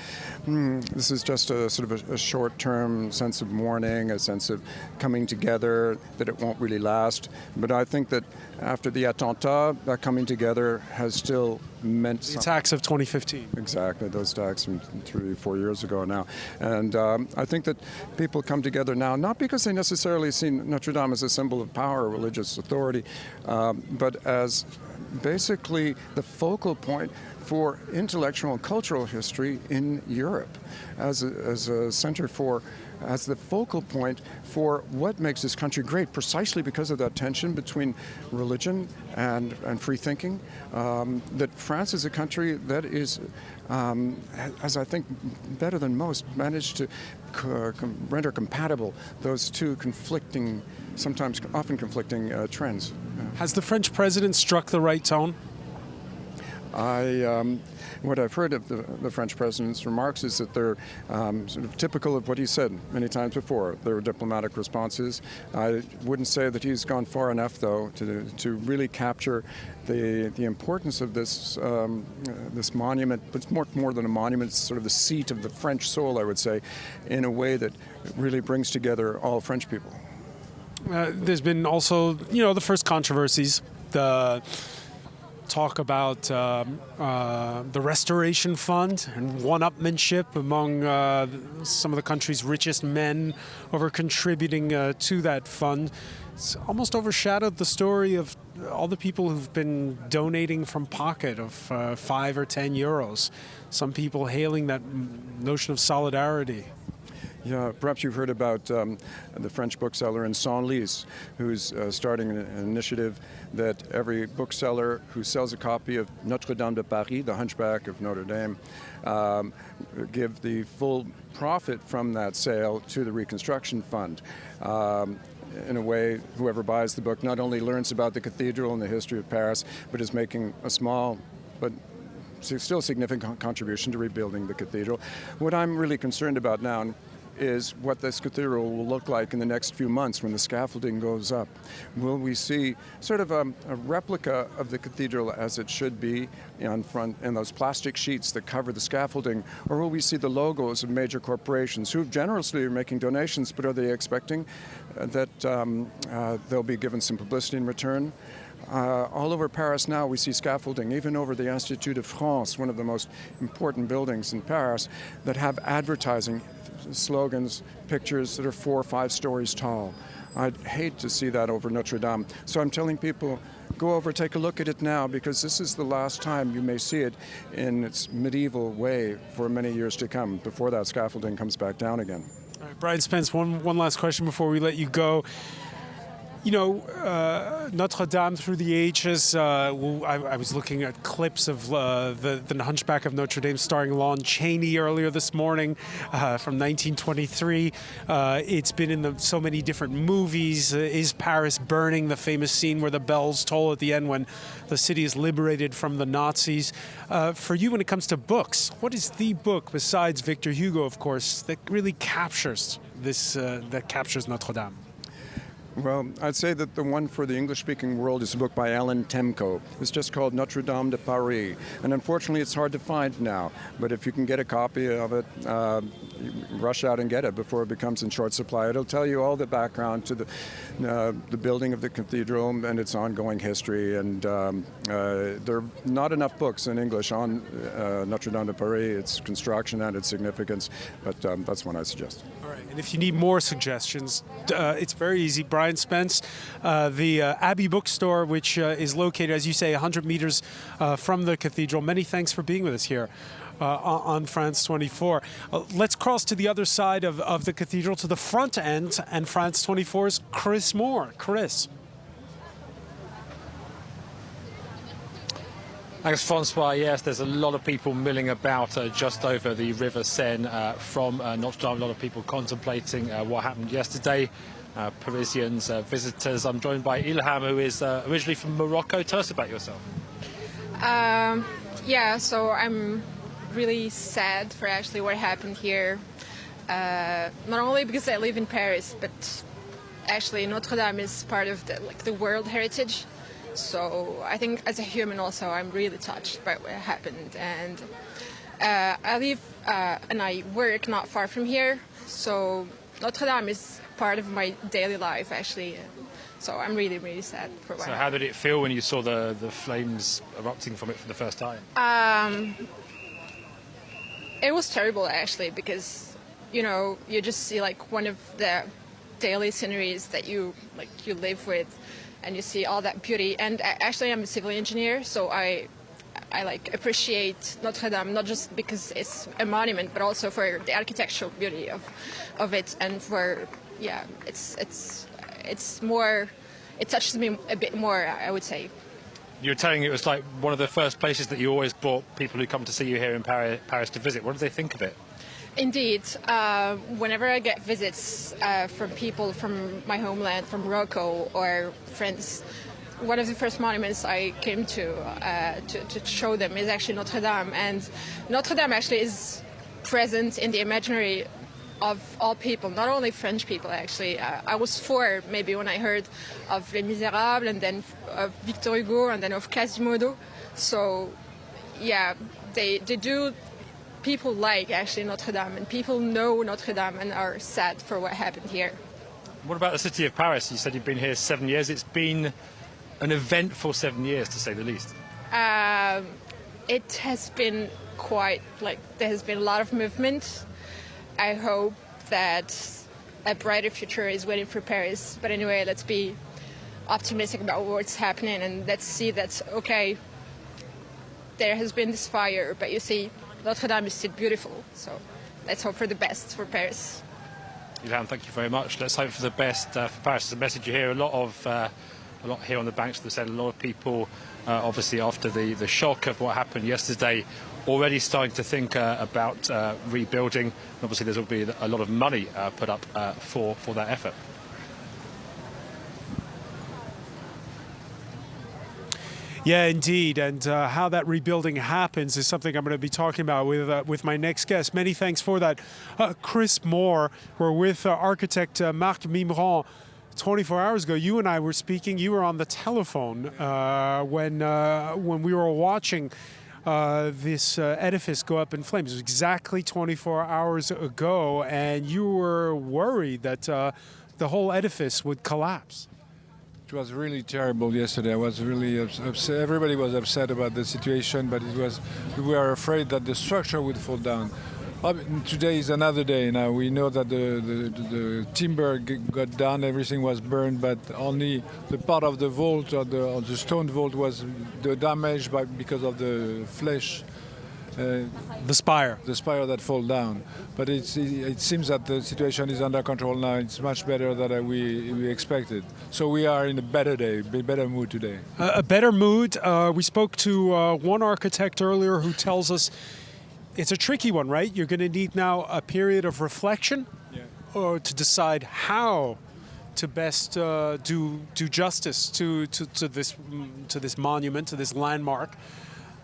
this is just a sort of a short-term sense of mourning, a sense of coming together, that it won't really last. But I think that after the attentat, that coming together has still meant the attacks of 2015. Exactly, those attacks from 3-4 years ago now. And I think that people come together now, not because they necessarily see Notre Dame as a symbol of power or religious authority, but as basically the focal point for intellectual and cultural history in Europe, as a center for, as the focal point for what makes this country great, precisely because of that tension between religion and free thinking. That France is a country that is, as I think better than most, managed to render compatible those two conflicting, sometimes often conflicting trends. Has the French president struck the right tone? What I've heard of the French president's remarks is that they're sort of typical of what he said many times before. There were diplomatic responses. I wouldn't say that he's gone far enough, though, to really capture the importance of this this monument. But it's more than a monument. It's sort of the seat of the French soul, I would say, in a way that really brings together all French people. There's been also, the first controversies, the talk about the Restoration Fund and one-upmanship among some of the country's richest men over contributing to that fund. It's almost overshadowed the story of all the people who've been donating from pocket of 5 or 10 euros. Some people hailing that notion of solidarity. Yeah, perhaps you've heard about the French bookseller in Senlis, who's starting an initiative that every bookseller who sells a copy of Notre-Dame de Paris, the Hunchback of Notre Dame, give the full profit from that sale to the Reconstruction Fund. In a way, whoever buys the book not only learns about the cathedral and the history of Paris, but is making a small but still significant contribution to rebuilding the cathedral. What I'm really concerned about now is what this cathedral will look like in the next few months when the scaffolding goes up. Will we see sort of a replica of the cathedral as it should be on front in those plastic sheets that cover the scaffolding, or will we see the logos of major corporations who generously are making donations, but are they expecting that they'll be given some publicity in return? All over Paris now we see scaffolding, even over the Institut de France, one of the most important buildings in Paris, that have advertising slogans, pictures that are 4 or 5 stories tall. I'd hate to see that over Notre Dame. So I'm telling people, go over, take a look at it now, because this is the last time you may see it in its medieval way for many years to come, before that scaffolding comes back down again. All right, Brian Spence, one last question before we let you go. Notre Dame through the ages, I was looking at clips of the Hunchback of Notre Dame starring Lon Chaney earlier this morning from 1923. It's been in so many different movies. Is Paris Burning, the famous scene where the bells toll at the end when the city is liberated from the Nazis. For you, when it comes to books, what is the book, besides Victor Hugo, of course, that really captures Notre Dame? Well, I'd say that the one for the English-speaking world is a book by Alan Temko. It's just called Notre-Dame de Paris, and unfortunately it's hard to find now. But if you can get a copy of it, rush out and get it before it becomes in short supply. It'll tell you all the background to the building of the cathedral and its ongoing history. And there are not enough books in English on Notre-Dame de Paris, its construction and its significance, but that's one I suggest. All right, and if you need more suggestions, it's very easy. Brian Spence, the Abbey Bookstore, which is located, as you say, 100 meters from the cathedral. Many thanks for being with us here on France 24. Let's cross to the other side of the cathedral, to the front end, and France 24's Chris Moore. Chris. Thanks, Francois. Yes, there's a lot of people milling about just over the River Seine from Notre Dame. A lot of people contemplating what happened yesterday. Parisians, visitors. I'm joined by Ilham, who is originally from Morocco. Tell us about yourself. So I'm really sad for actually what happened here. Not only because I live in Paris, but actually Notre-Dame is part of the World Heritage. So I think as a human also, I'm really touched by what happened. And I live and I work not far from here, so Notre-Dame is part of my daily life actually. So I'm really, really sad for what happened. So how did it feel when you saw the flames erupting from it for the first time? It was terrible actually, because you just see like one of the daily sceneries that you live with, and you see all that beauty. And actually I'm a civil engineer, so I appreciate Notre-Dame not just because it's a monument, but also for the architectural beauty of it, and for it's more, it touches me a bit more, I would say. You were telling it was like one of the first places that you always brought people who come to see you here in Paris to visit. What do they think of it? Indeed. Whenever I get visits from people from my homeland, from Morocco or friends, one of the first monuments I came to show them is actually Notre-Dame. And Notre-Dame actually is present in the imaginary of all people, not only French people actually. I was 4 maybe when I heard of Les Misérables, and then of Victor Hugo, and then of Quasimodo. So yeah, they do, people like actually Notre-Dame, and people know Notre-Dame and are sad for what happened here. What about the city of Paris? You said you've been here 7 years. It's been an eventful 7 years, to say the least. It has been quite, there has been a lot of movement. I hope that a brighter future is waiting for Paris. But anyway, let's be optimistic about what's happening, and let's see that, okay, there has been this fire, but you see, Notre-Dame is still beautiful. So let's hope for the best for Paris. Ilham, thank you very much. Let's hope for the best for Paris. It's a message you hear a lot here on the banks of the Seine. A lot of people, obviously after the shock of what happened yesterday, already starting to think about rebuilding. Obviously there will be a lot of money put up for that effort. Yeah, indeed, and how that rebuilding happens is something I'm going to be talking about with my next guest. Many thanks for that. Chris Moore, we're with architect Marc Mimran. 24 hours ago, you and I were speaking. You were on the telephone when we were watching this edifice go up in flames. It was exactly 24 hours ago, and you were worried that the whole edifice would collapse. It was really terrible yesterday. I was really upset. Everybody was upset about the situation, but we were afraid that the structure would fall down. Today is another day now. We know that the timber got down, everything was burned, but only the part of the vault or the stone vault was damaged because of the flesh. The spire that fall down. But it seems that the situation is under control now. It's much better than we expected. So we are in a better mood today. A better mood. We spoke to one architect earlier who tells us it's a tricky one, right? You're going to need now a period of reflection to decide how to best do justice to this monument, to this landmark.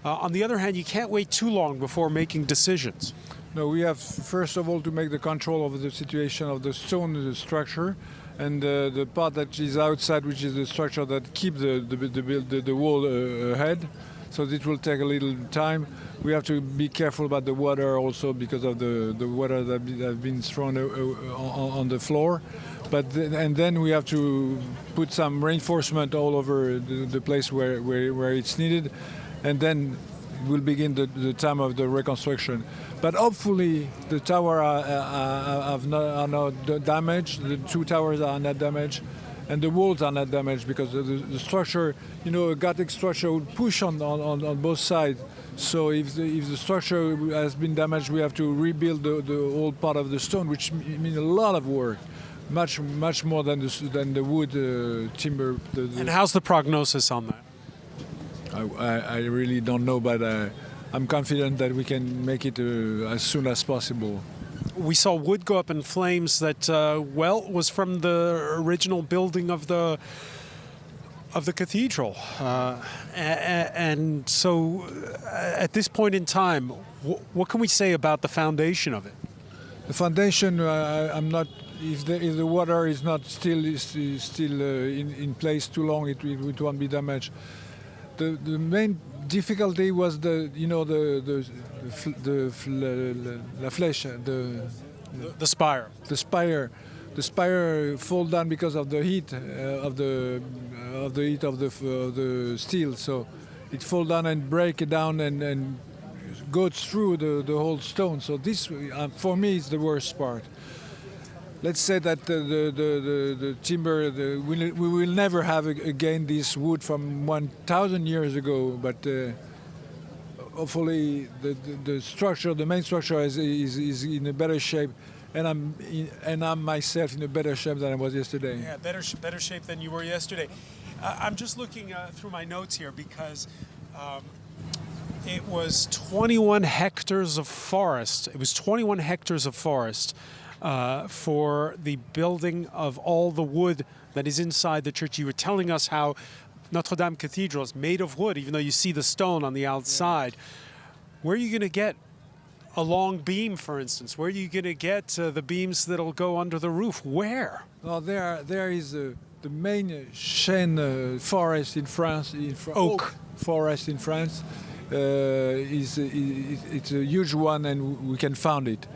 On the other hand, you can't wait too long before making decisions. No, we have first of all to make the control of the situation of the stone structure, and the part that is outside, which is the structure that keep the wall ahead. So it will take a little time. We have to be careful about the water also, because of the water that have been thrown on the floor. And then we have to put some reinforcement all over the place where it's needed. And then we'll begin the time of the reconstruction. But hopefully the tower are not damaged, the 2 towers are not damaged, and the walls are not damaged, because the structure, a Gothic structure would push on both sides. So if the structure has been damaged, we have to rebuild the whole part of the stone, which means a lot of work. Much more than the wood, timber. And how's the prognosis on that? I really don't know, but I'm confident that we can make it as soon as possible. We saw wood go up in flames that, was from the original building of the of the cathedral. And so at this point in time, what can we say about the foundation of it? The foundation, I'm not. If the water is not still in place too long, it won't be damaged. The main difficulty was the spire. The spire fall down because of the heat of the steel. So it fall down and break it down and goes through the whole stone. So this, for me, is the worst part. Let's say that the timber, we will never have again this wood from 1,000 years ago, but hopefully the structure, the main structure is in a better shape, and I'm myself in a better shape than I was yesterday. Yeah, better shape than you were yesterday. I'm just looking through my notes here because it was 21 hectares of forest. It was 21 hectares of forest. For the building of all the wood that is inside the church. You were telling us how Notre-Dame Cathedral is made of wood, even though you see the stone on the outside. Where are you going to get a long beam, for instance? Where are you going to get the beams that'll go under the roof? Where? Well, there is the main chêne forest in France, oak forest in France. It's a huge one, and we can find it.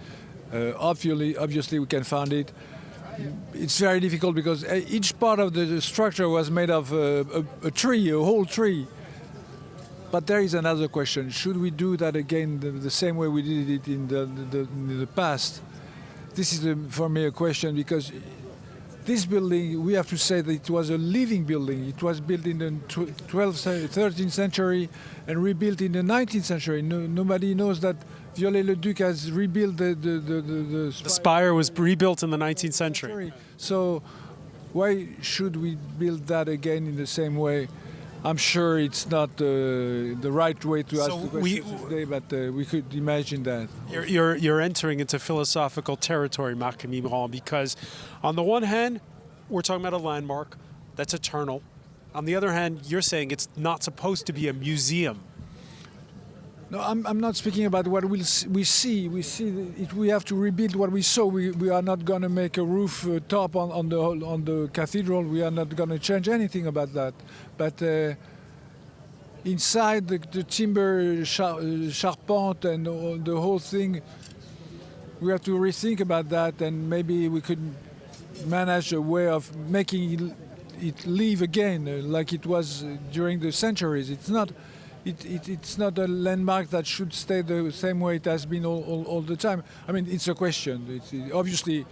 Obviously, we can find it. It's very difficult because each part of the structure was made of a tree, a whole tree. But there is another question. Should we do that again the same way we did it in the past? This is, for me, a question because this building, we have to say that it was a living building. It was built in the 12th, 13th century and rebuilt in the 19th century. Nobody knows that Viollet-le-Duc has rebuilt the spire was rebuilt in the 19th century. So why should we build that again in the same way? I'm sure it's not the right way to ask the question today, but we could imagine that. You're entering into philosophical territory, Marc-Camille Migron, because on the one hand, we're talking about a landmark that's eternal. On the other hand, you're saying it's not supposed to be a museum. No, I'm not speaking about what we see. We see we have to rebuild what we saw. We are not going to make a roof top on the cathedral. We are not going to change anything about that. But inside the timber charpente and the whole thing, we have to rethink about that, and maybe we could manage a way of making it live again like it was during the centuries. It's not a landmark that should stay the same way it has been all the time. I mean, it's a question. Obviously,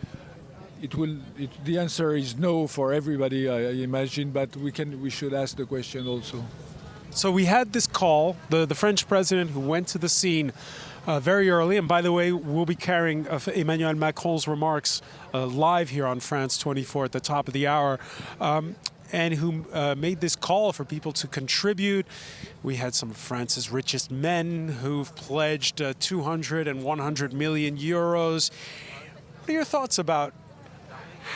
the answer is no for everybody, I imagine, but we should ask the question also. So we had this call, the French president who went to the scene very early, and by the way, we'll be carrying Emmanuel Macron's remarks live here on France 24 at the top of the hour. And who made this call for people to contribute. We had some of France's richest men who've pledged 200 and 100 million euros. What are your thoughts about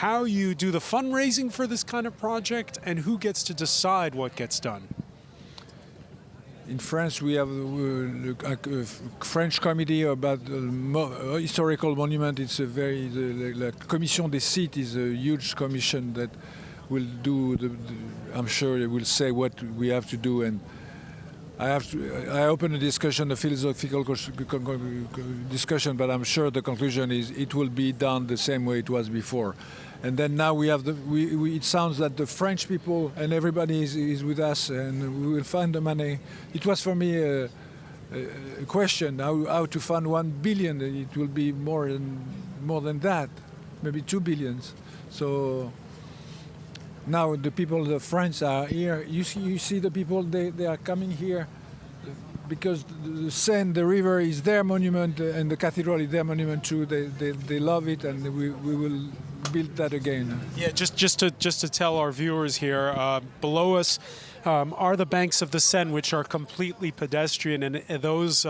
how you do the fundraising for this kind of project and who gets to decide what gets done? In France, we have a French committee about historical monument. It's the Commission des Sites is a huge commission that will do I'm sure it will say what we have to do, and I open a discussion, a philosophical discussion, but I'm sure the conclusion is it will be done the same way it was before. And then now we have it sounds that the French people and everybody is with us, and we will find the money. It was for me a question how to fund 1 billion. It will be more than that, maybe 2 billions. So now the people of France are here. You see the people, they are coming here because the Seine, the river, is their monument, and the cathedral is their monument too. They love it, and we will build that again. Yeah, just to tell our viewers here, below us are the banks of the Seine, which are completely pedestrian, and those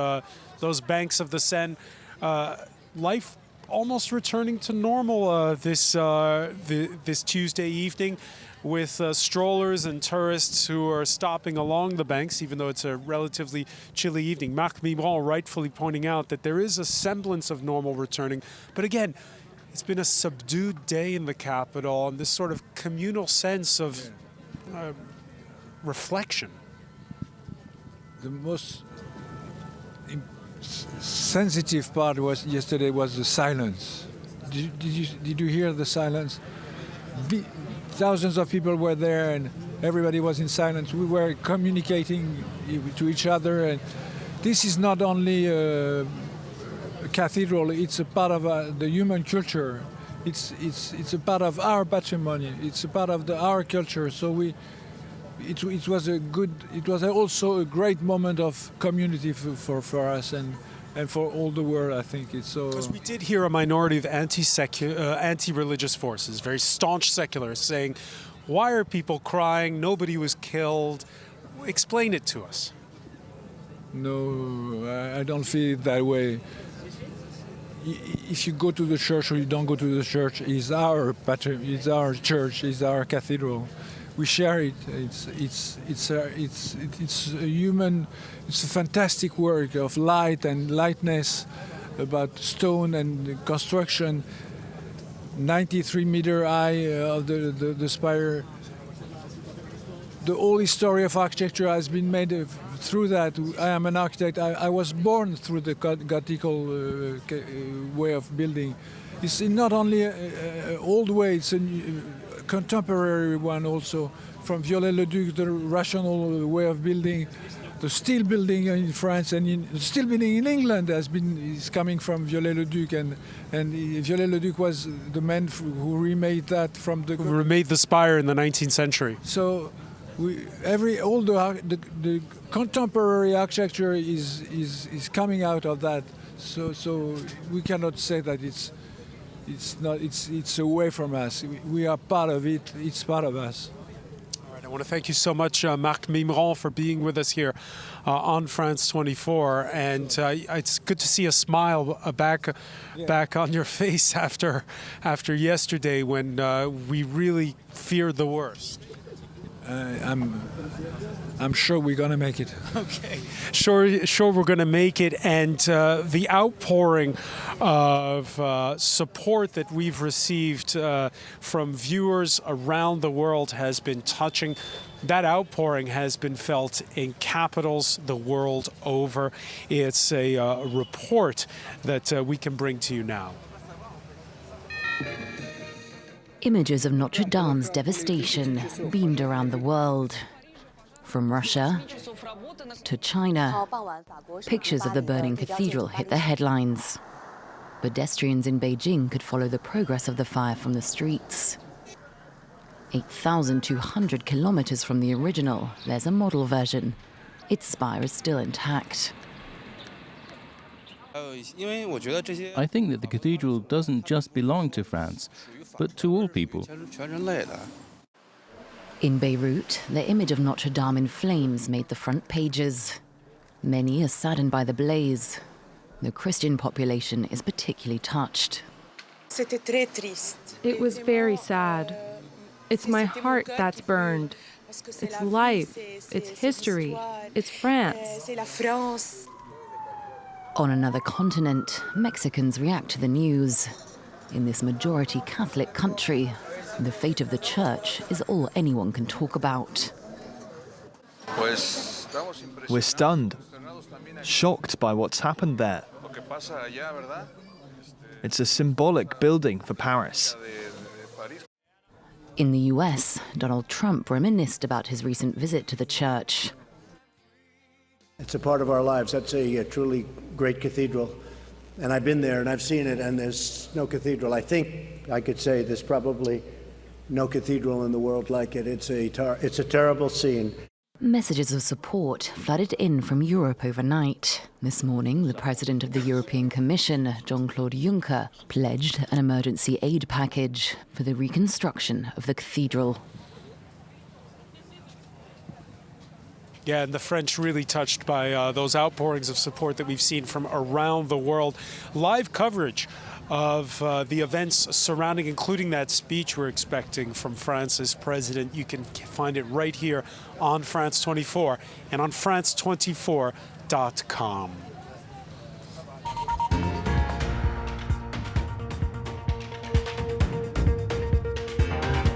banks of the Seine, life almost returning to normal this Tuesday evening. with strollers and tourists who are stopping along the banks, even though it's a relatively chilly evening. Marc Mimran rightfully pointing out that there is a semblance of normal returning. But again, it's been a subdued day in the capital, and this sort of communal sense of reflection. The most sensitive part was yesterday was the silence. Did you hear the silence? Thousands of people were there, and everybody was in silence. We were communicating to each other, and this is not only a cathedral; it's a part of the human culture. It's a part of our patrimony. It's a part of our culture. So it was also a great moment of community for us and for all the world. I think it's so. Because we did hear a minority of anti-religious forces, very staunch secularists, saying, "Why are people crying? Nobody was killed." Explain it to us. No, I don't feel it that way. If you go to the church or you don't go to the church, it's our church, it's our cathedral. We share it. It's a human. It's a fantastic work of light and lightness, about stone and construction. 93-meter high of the spire. The whole history of architecture has been made through that. I am an architect. I was born through the Gothical way of building. It's not only an old way, it's a contemporary one also. From Viollet-le-Duc, the rational way of building. The steel building in France and the steel building in England is coming from Viollet-le-Duc, and Viollet-le-Duc was the man who remade that from the... Who remade the spire in the 19th century. So all the contemporary architecture is coming out of that. So we cannot say that it's away from us. We are part of it. It's part of us. All right, I want to thank you so much, Marc Mimran, for being with us here on France 24. And it's good to see a smile back on your face after yesterday when we really feared the worst. I'm sure we're going to make it. Okay. Sure we're going to make it. And the outpouring of support that we've received from viewers around the world has been touching. That outpouring has been felt in capitals the world over. It's a report that we can bring to you now. Images of Notre-Dame's devastation beamed around the world. From Russia to China, pictures of the burning cathedral hit the headlines. Pedestrians in Beijing could follow the progress of the fire from the streets. 8,200 kilometers from the original, there's a model version. Its spire is still intact. I think that the cathedral doesn't just belong to France, but to all people. In Beirut, the image of Notre Dame in flames made the front pages. Many are saddened by the blaze. The Christian population is particularly touched. It was very sad. It's my heart that's burned. It's life, it's history, it's France. On another continent, Mexicans react to the news. In this majority Catholic country, the fate of the church is all anyone can talk about. We're stunned, shocked by what's happened there. It's a symbolic building for Paris. In the US, Donald Trump reminisced about his recent visit to the church. It's a part of our lives. That's a truly great cathedral. And I've been there and I've seen it, and there's no cathedral. I think I could say there's probably no cathedral in the world like it. It's a terrible scene. Messages of support flooded in from Europe overnight. This morning, the president of the European Commission, Jean-Claude Juncker, pledged an emergency aid package for the reconstruction of the cathedral. Yeah, and the French really touched by those outpourings of support that we've seen from around the world. Live coverage of the events surrounding, including that speech we're expecting from France's president. You can find it right here on France 24 and on France24.com.